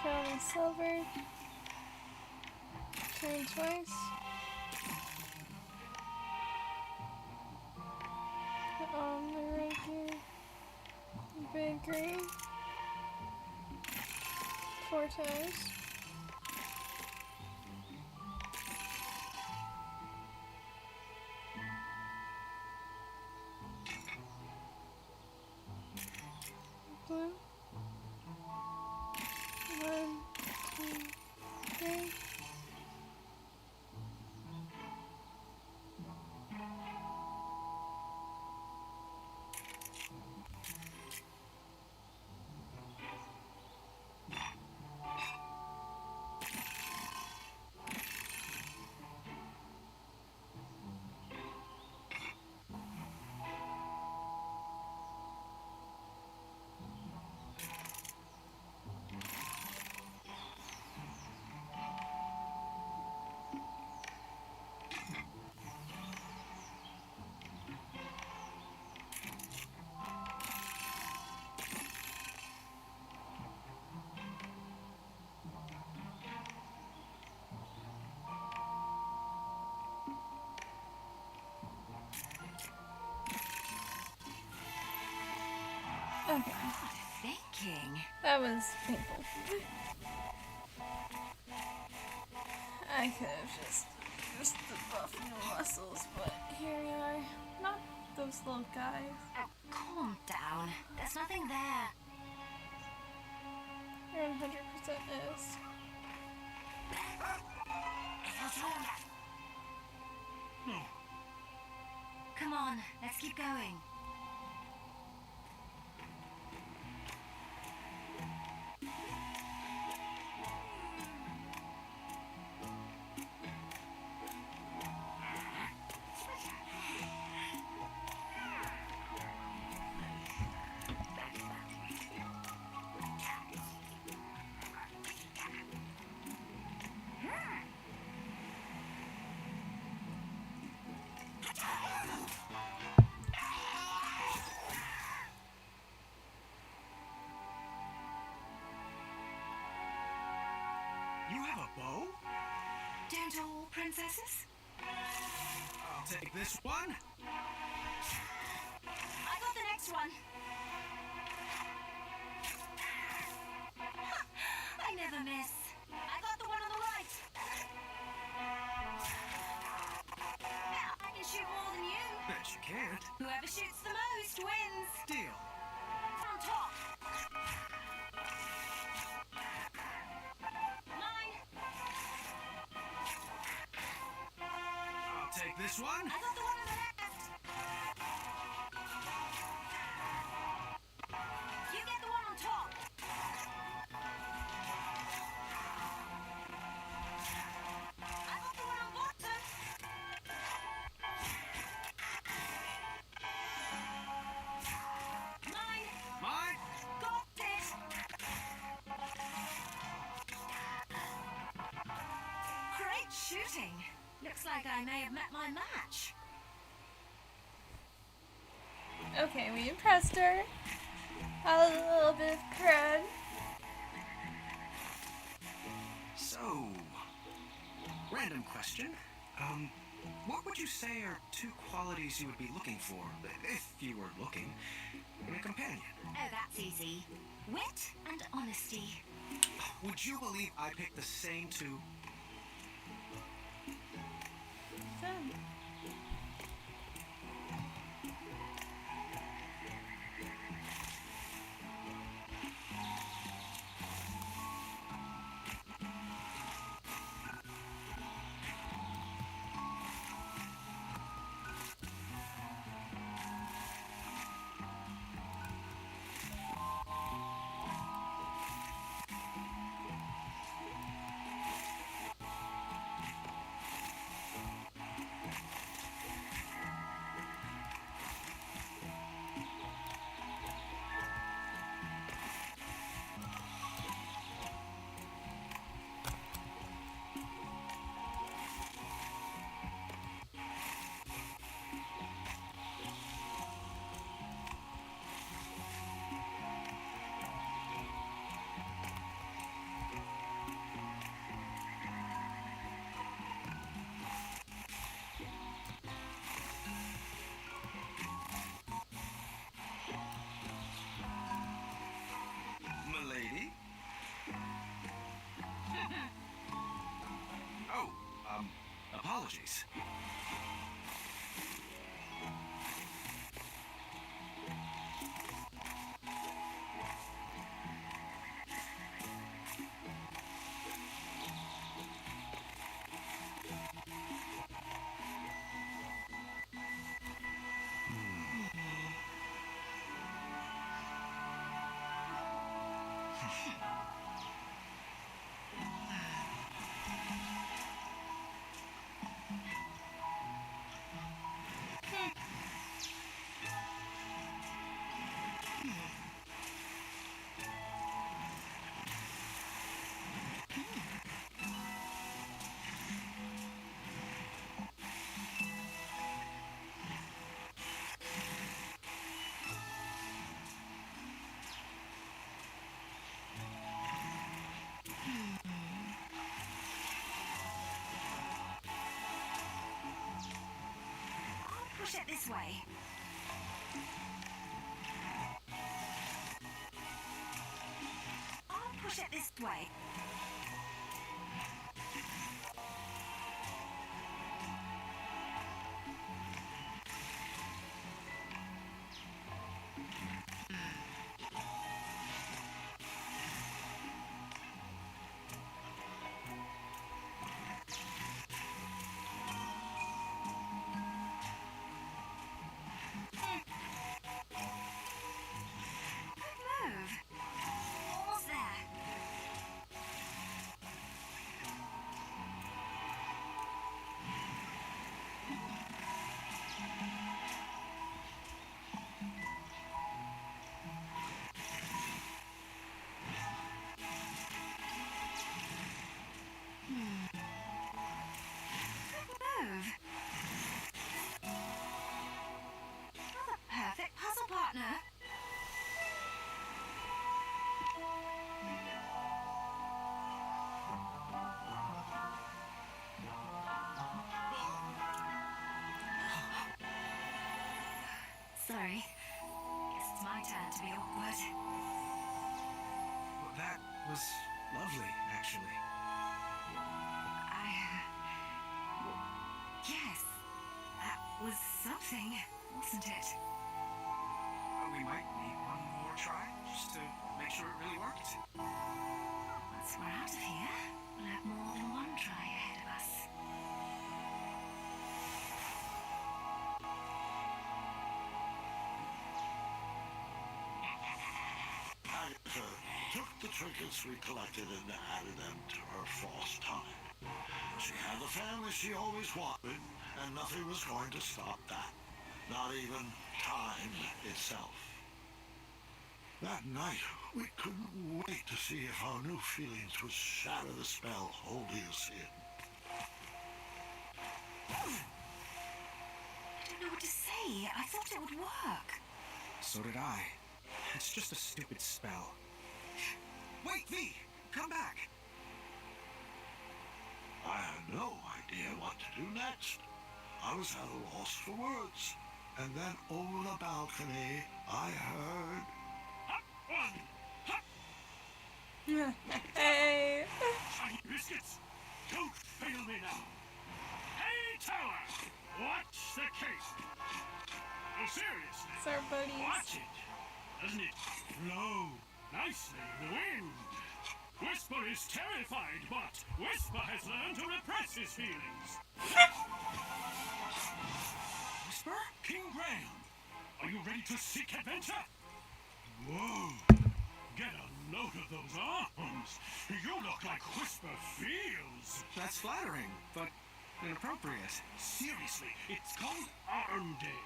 Crown and silver. Turn twice. Put on the right here. Big green. 4 times. Blue. 1, 2, 3. Okay. Thinking. That was painful. I could have just used the buff new muscles, but here we are. Not those little guys. Calm down. There's nothing there. There 100% is. Come on, let's keep going. You have a bow? Don't all princesses? I'll take this one. I got the next one. I never miss. I got the one on the right. I can shoot more than you. Bet you can't. Whoever shoots the most wins. Deal. On top. Mine. I'll take this one. I got the one on the left. You get the one on top. I got the one on bottom. Mine. Mine. Got it. Great shooting. Looks like I may have met my match. Okay, we impressed her. Had a little bit of cred. So, random question. What would you say are 2 qualities you would be looking for, if you were looking, in a companion? Oh, that's easy. Wit and honesty. Would you believe I picked the same 2? Milady? Oh, apologies. Push it this way. best way. Move. Almost there. Move. You're the perfect puzzle partner. Sorry. Guess it's my turn to be awkward. Well, that was lovely, actually. Yes. That was something, wasn't it? We might need one more try, just to make sure it really worked. Once we're out of here, we'll have more than one try ahead of us. Agatha took the trinkets we collected and added them to her false time. She had the family she always wanted, and nothing was going to stop that. Not even time itself. That night, we couldn't wait to see if our new feelings would shatter the spell holding us in. I don't know what to say. I thought it would work. So did I. It's just a stupid spell. Wait, V! Come back! I had no idea what to do next. I was at a loss for words. And then over the balcony, I heard... Hey! Shiny biscuits! Don't fail me now! Hey, Tower! Watch the case! Oh, seriously! It's our buddies. Watch it! Doesn't it flow nicely in the wind? Whisper is terrified, but Whisper has learned to repress his feelings. Whisper? King Graham, are you ready to seek adventure? Whoa! Get a load of those arms! You look like Whisper feels! That's flattering, but inappropriate. Seriously, it's called Arm Day.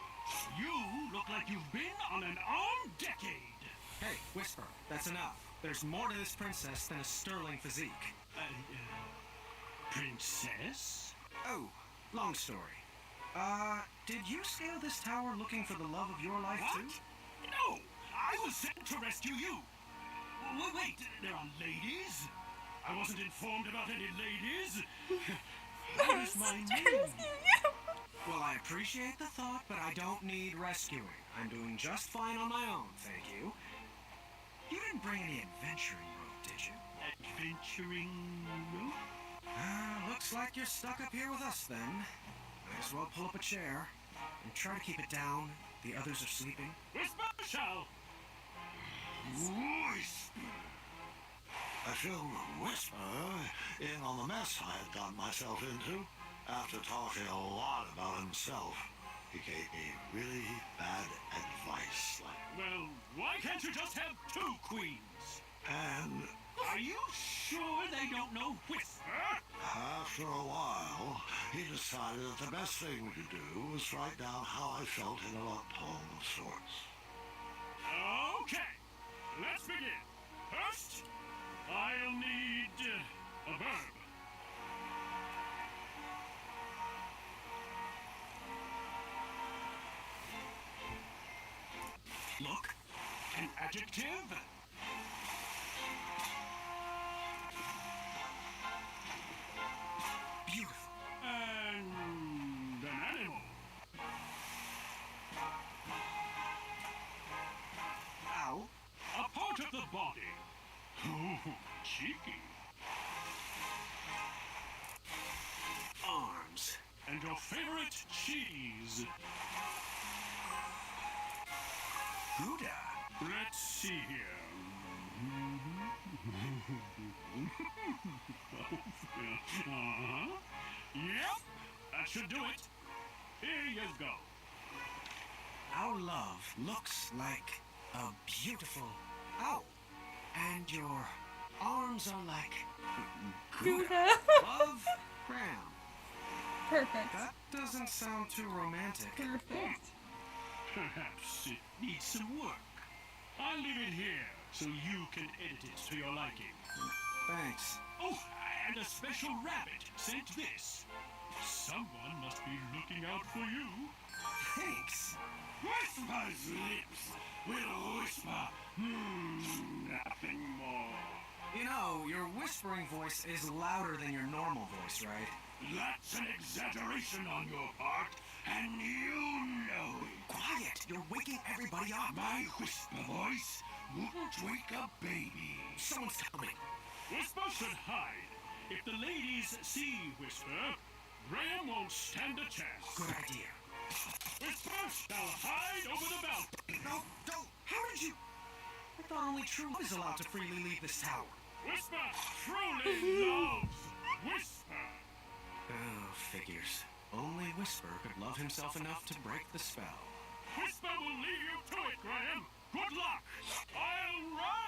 You look like you've been on an arm decade! Hey, Whisper, that's enough. There's more to this princess than a sterling physique. Princess? Oh, long story. Did you scale this tower looking for the love of your life, What? too? No! I was sent to rescue you! Wait, there are ladies? I wasn't informed about any ladies! What is my name? Well, I appreciate the thought, but I don't need rescuing. I'm doing just fine on my own, thank you. You didn't bring any adventuring rope, did you? Adventuring rope? Looks like you're stuck up here with us, then. Might as well pull up a chair and try to keep it down. The others are sleeping. Whisper shall! Whisper! I filled Whisper in on the mess I had gotten myself into. After talking a lot about himself, he gave me really bad advice, like... Well, why can't you just have two queens? And Are you sure they don't know Whisper? after a while, he decided that the best thing we could do was write down how I felt in a love poem of sorts. Okay, let's begin. First, I'll need a verb. Look, an adjective. Beautiful. And an animal. Ow. A part of the body. cheeky. Arms. And your favorite cheese. Gouda. Let's see here. Uh-huh. Yep, that should do it. Here you go. Our love looks like a beautiful owl. And your arms are like Gouda. Love Graham. Perfect. That doesn't sound too romantic. Perfect. Perhaps it needs some work. I'll leave it here so you can edit it to your liking. Thanks. Oh, and a special rabbit sent this. Someone must be looking out for you. Thanks. Whisper's lips will whisper. Nothing more. You know, your whispering voice is louder than your normal voice, right? That's an exaggeration on your part, and you know it. Quiet! You're waking everybody up. My whisper voice wouldn't wake a baby. Someone's coming. Whisper should hide. If the ladies see Whisper, Graham won't stand a chance. Good idea. Whisper shall hide over the balcony. No, don't! How did you... I thought only true love is allowed to freely leave this tower. Whisper truly loves Whisper. Oh, figures. Only Whisper could love himself enough to break the spell. Whisper will lead you to it, Graham. Good luck. I'll ride.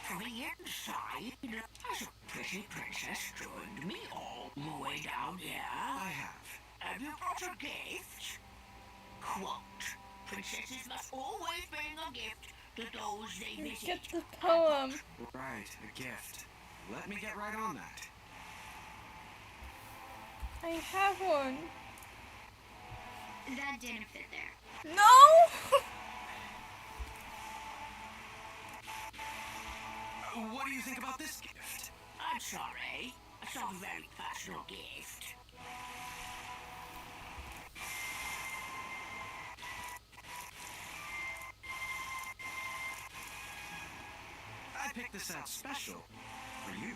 From the inside, has a pretty princess joined me all the way down here? I have. Have you brought a gift? Quote, princesses must always bring a gift to those they visit. Get the poem. Right, a gift. Let me get right on that. I have one. That didn't fit there. No! What do you think about this gift? I'm sorry. It's not a very personal gift. I picked this out special for you.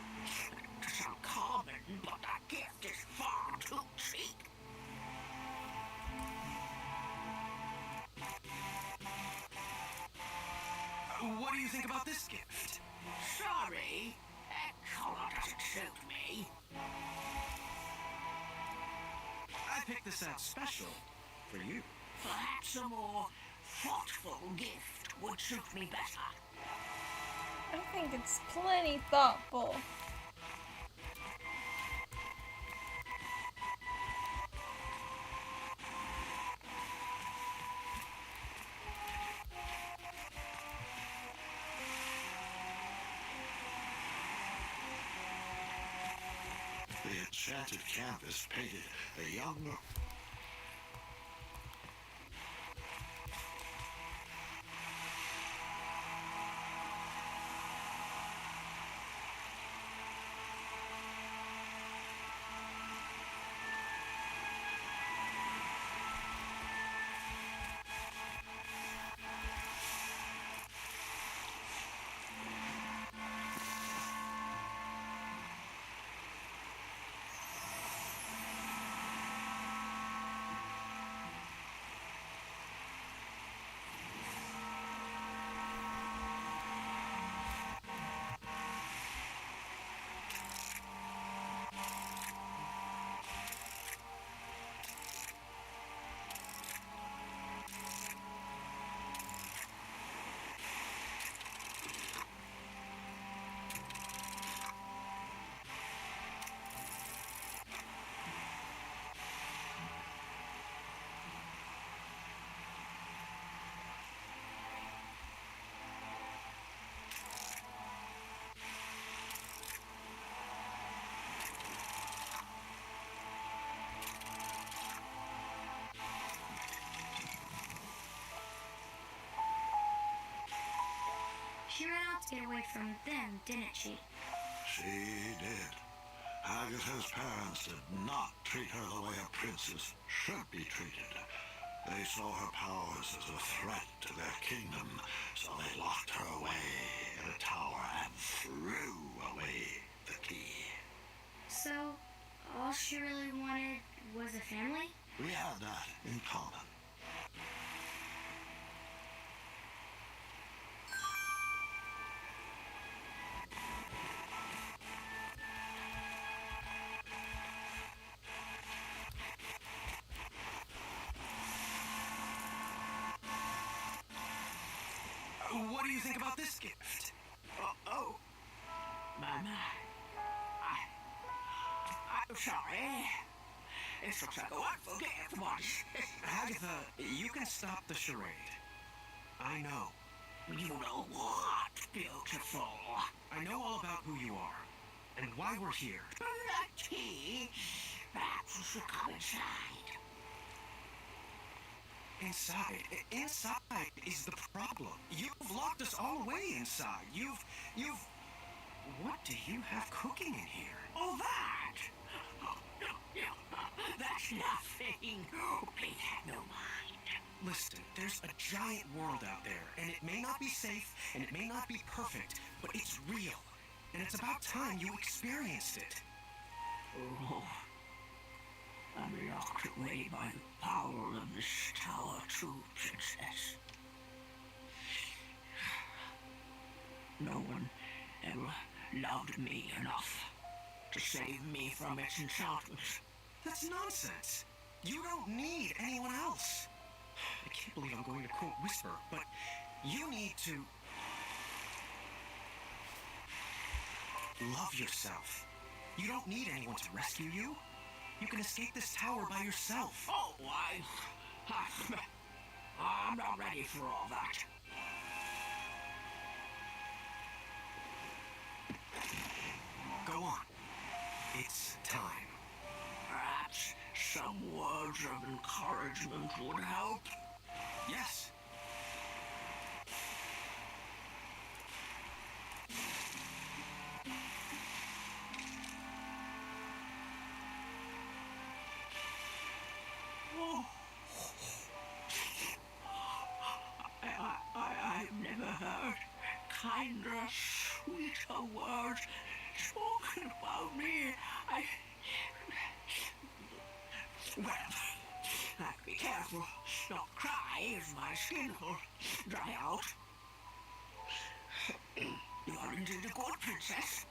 It's uncommon, but that gift is far too cheap. What do you think about this gift? Sorry, that color doesn't suit me. I picked this out special for you. Perhaps a more thoughtful gift would suit me better. I think it's plenty thoughtful. The enchanted canvas painted a young... sought to get away from them, didn't she? She did. Agatha's parents did not treat her the way a princess should be treated. They saw her powers as a threat to their kingdom, so they locked her away in a tower and threw away the key. So, all she really wanted was a family? We had that in common. What do you think about this gift? Oh. Mama. I'm sorry. This looks like a wonderful gift, once. Agatha, you can stop the charade. I know. You know what, beautiful? I know all about who you are and why we're here. The tea. Perhaps we should come inside. Inside is the problem. You've locked us all away inside. You've... What do you have cooking in here? Oh, that? That's nothing. Please have no mind. Listen, there's a giant world out there, and it may not be safe, and it may not be perfect, but it's real. And it's about time you experienced it. Oh, I'm locked away by the power of this tower too, Princess. No one ever loved me enough to save me from its enchantments. That's nonsense. You don't need anyone else. I can't believe I'm going to quote Whisper, but you need to... love yourself. You don't need anyone to rescue you. You can escape this tower by yourself. Oh, I'm not ready for all that. Go on. It's time. Perhaps some words of encouragement would help. Yes. Oh. I've never heard kinder, sweeter words spoken about me. Well, be careful. Don't cry if my skin will dry out. You're indeed a good princess.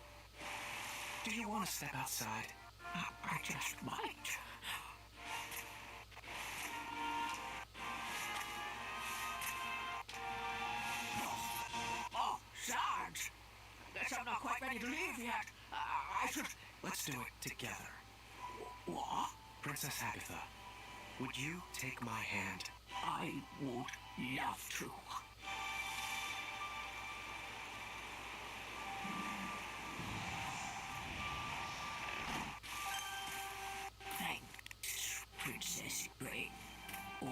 Do you want to step outside? I just might. Oh, Sarge! Guess I'm not quite ready to leave yet. I should... Let's do it together. What? Princess Agatha, would you take my hand? I would love to. Thanks, Princess Grey. Or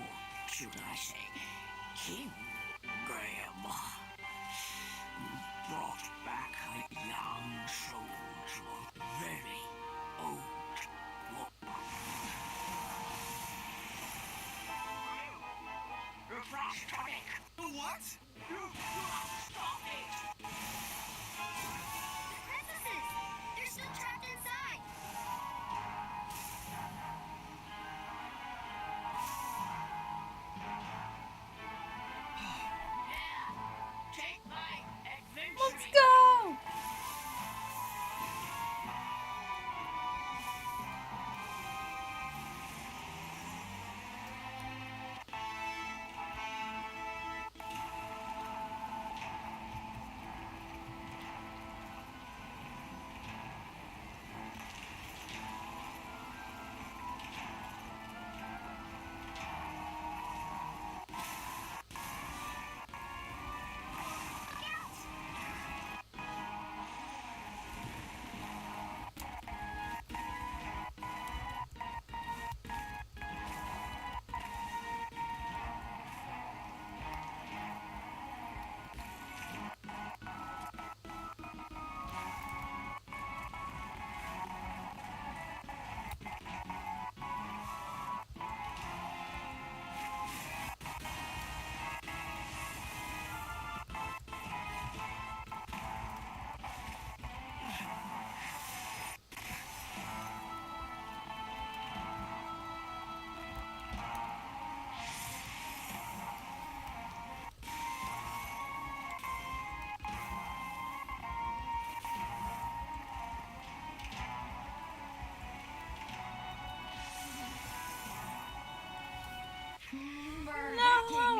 should I say, King Graham. You brought back a young soul to a very old woman. You're frost tonic. What? You stop it. The princesses! They're still trapped inside! Take my adventure. Let's go!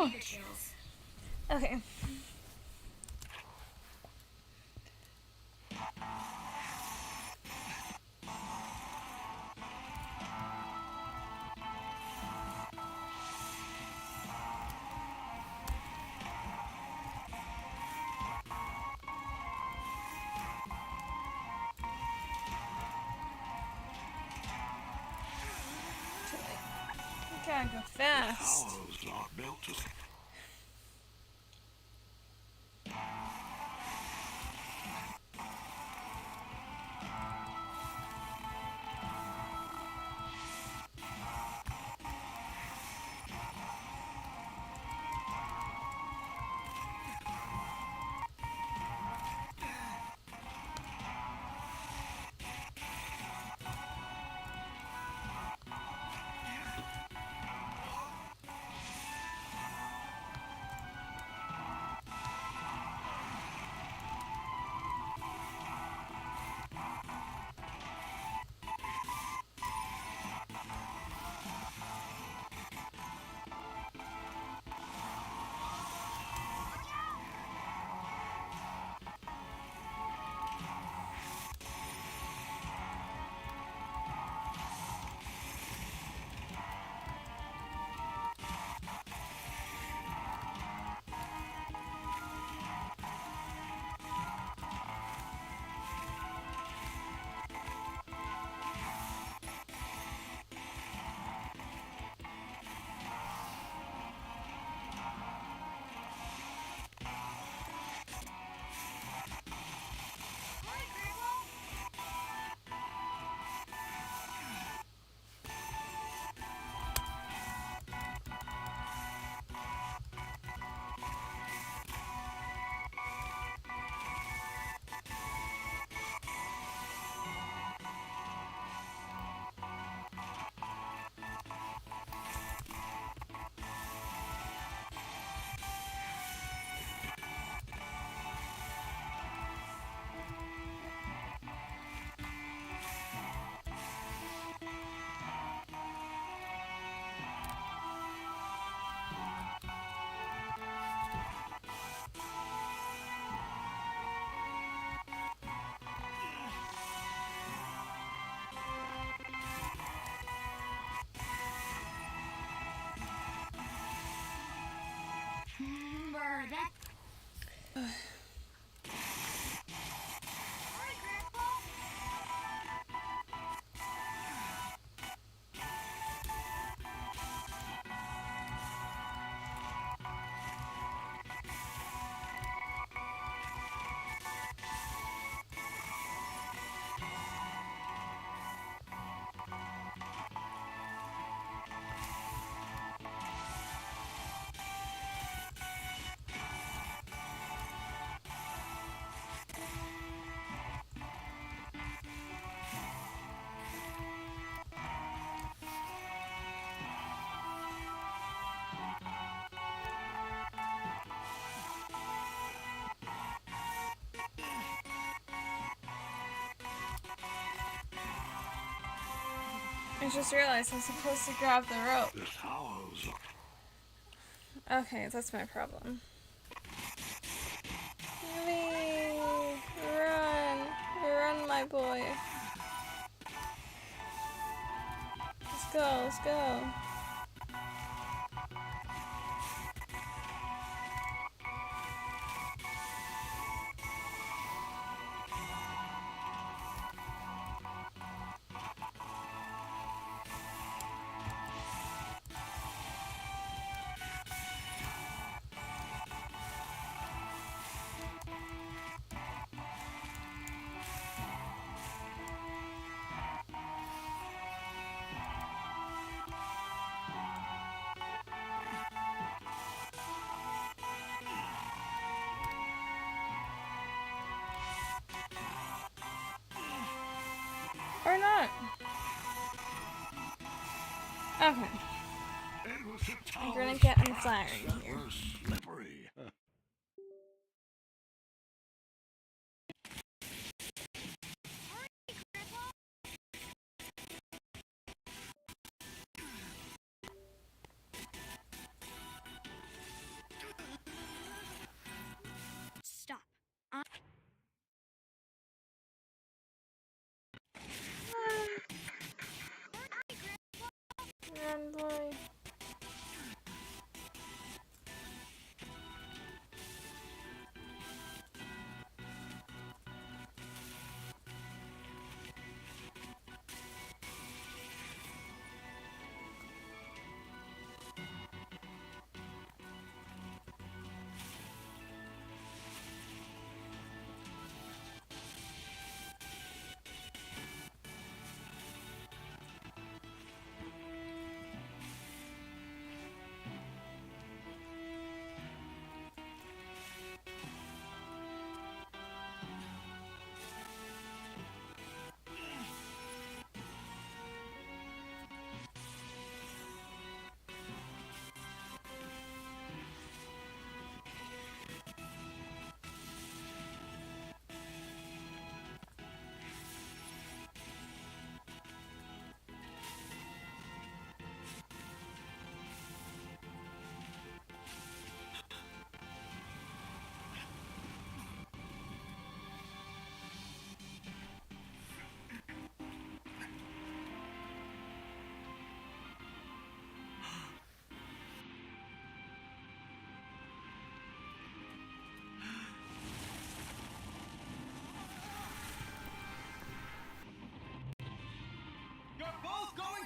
Oh. Okay. You gotta go fast. Towers are built to... I just realized I'm supposed to grab the rope. The towers Okay, that's my problem. Whee! Run! Run, my boy. Let's go, let's go. Or not. Okay. It was the I'm gonna towers get in fire in that here. were slippery.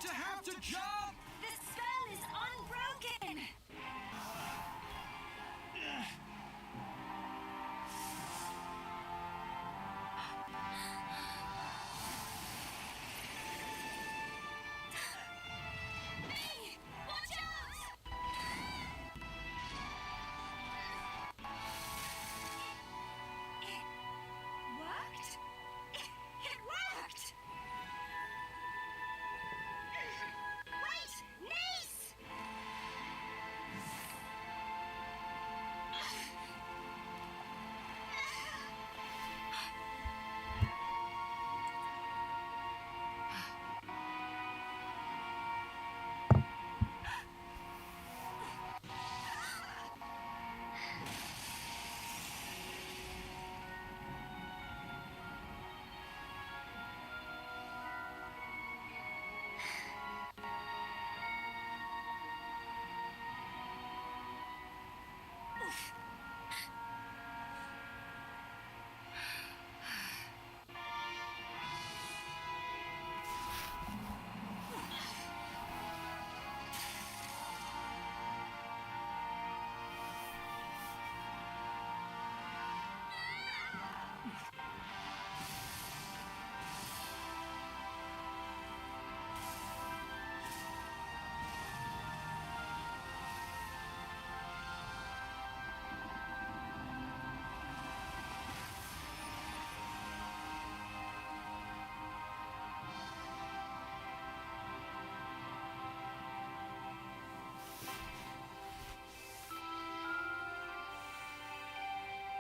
to have to jump! The spell is unbroken! Hey! Watch out! It worked? It worked! Wait! Niece!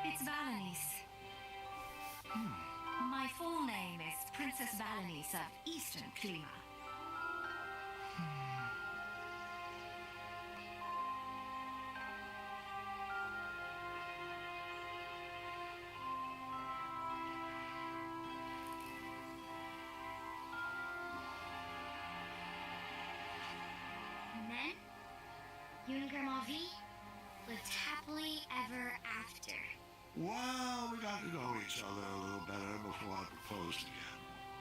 It's Valanice. My full name is Princess Valanice of Eastern Klima. And then, you and Grandma V lived happily ever after. Well, we got to know each other a little better before I proposed again.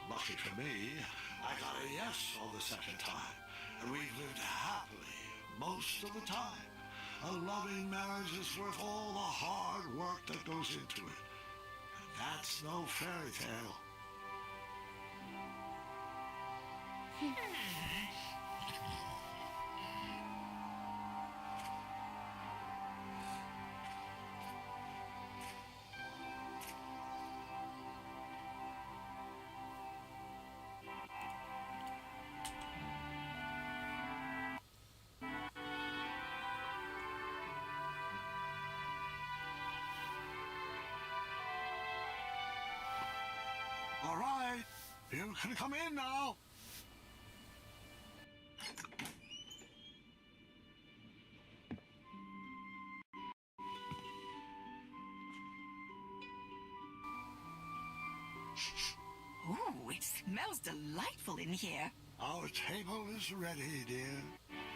Lucky for me, I got a yes on the second time, and we've lived happily most of the time. A loving marriage is worth all the hard work that goes into it. And that's no fairy tale. All right, you can come in now. Ooh, it smells delightful in here. Our table is ready, dear.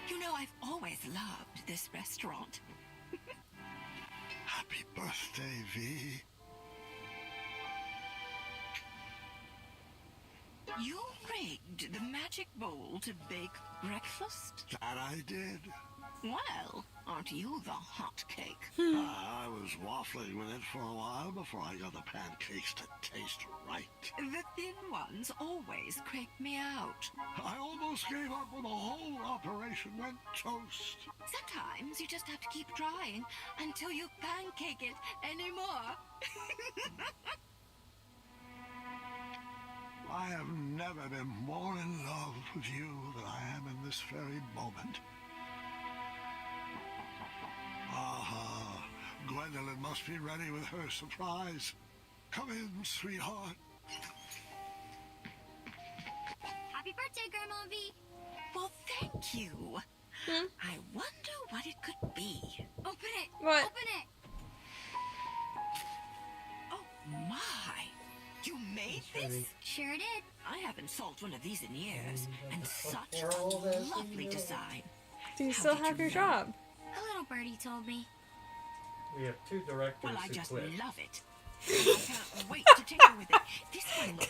You know, I've always loved this restaurant. Happy birthday, V. You rigged the magic bowl to bake breakfast? That I did. Well, aren't you the hot cake? I was waffling with it for a while before I got the pancakes to taste right. The thin ones always creep me out. I almost gave up when the whole operation went toast. Sometimes you just have to keep trying until you pancake it anymore. I have never been more in love with you than I am in this very moment. Aha, Gwendolyn must be ready with her surprise. Come in, sweetheart. Happy birthday, Grandma V. Well, thank you. I wonder what it could be. Open it. What? Open it. Oh my! You made this? Sure did. I haven't sold one of these in years, and such a lovely design. Do you How still did have you your know? job? A little birdie told me. We have two directors Well, I who just quit. love it. I can't wait to tinker with it. This one looks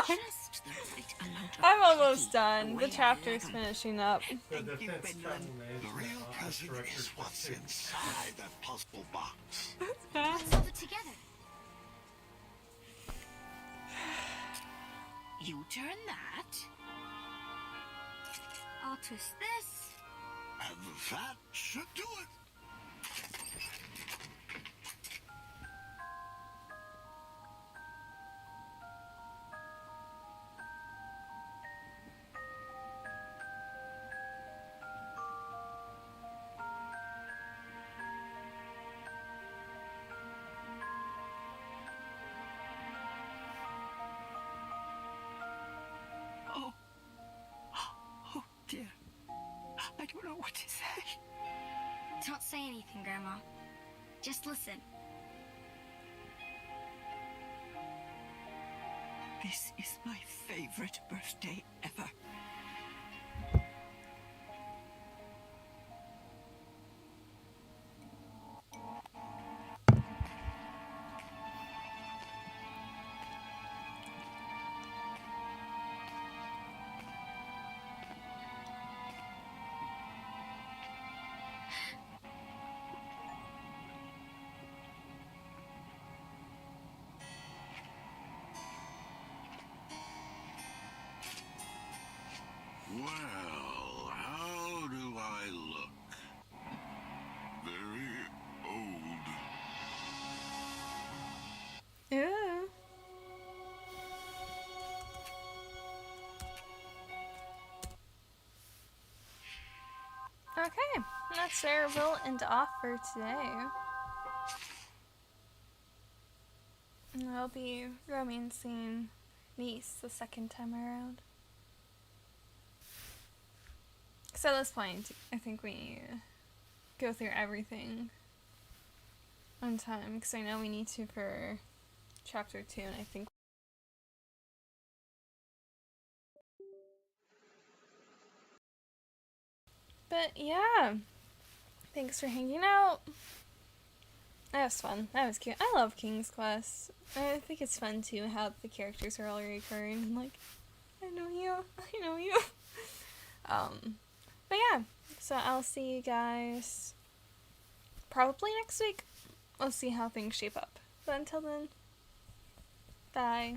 like just the right amount of I'm almost pretty, done. the The way I chapter's like 'em. finishing up. The Thank you, defense Quinlan. troublemaker. The real present is what's inside that puzzle box. Let's solve it together. You turn that. I'll twist this. And that should do it. Oh. Oh, dear. I don't know what to say. Don't say anything, Grandma. Just listen. This is my favorite birthday ever. Well, how do I look? Very old. Ooh. Okay, that's where we'll end off for today. And I'll be romancing Niece the second time around. So at this point, I think we need to go through everything on time, because I know we need to for chapter 2, and I think. But yeah, thanks for hanging out. That was fun. That was cute. I love King's Quest. I think it's fun too how the characters are all recurring and like, I know you, I know you. But yeah, so I'll see you guys probably next week. We'll see how things shape up. But until then, bye.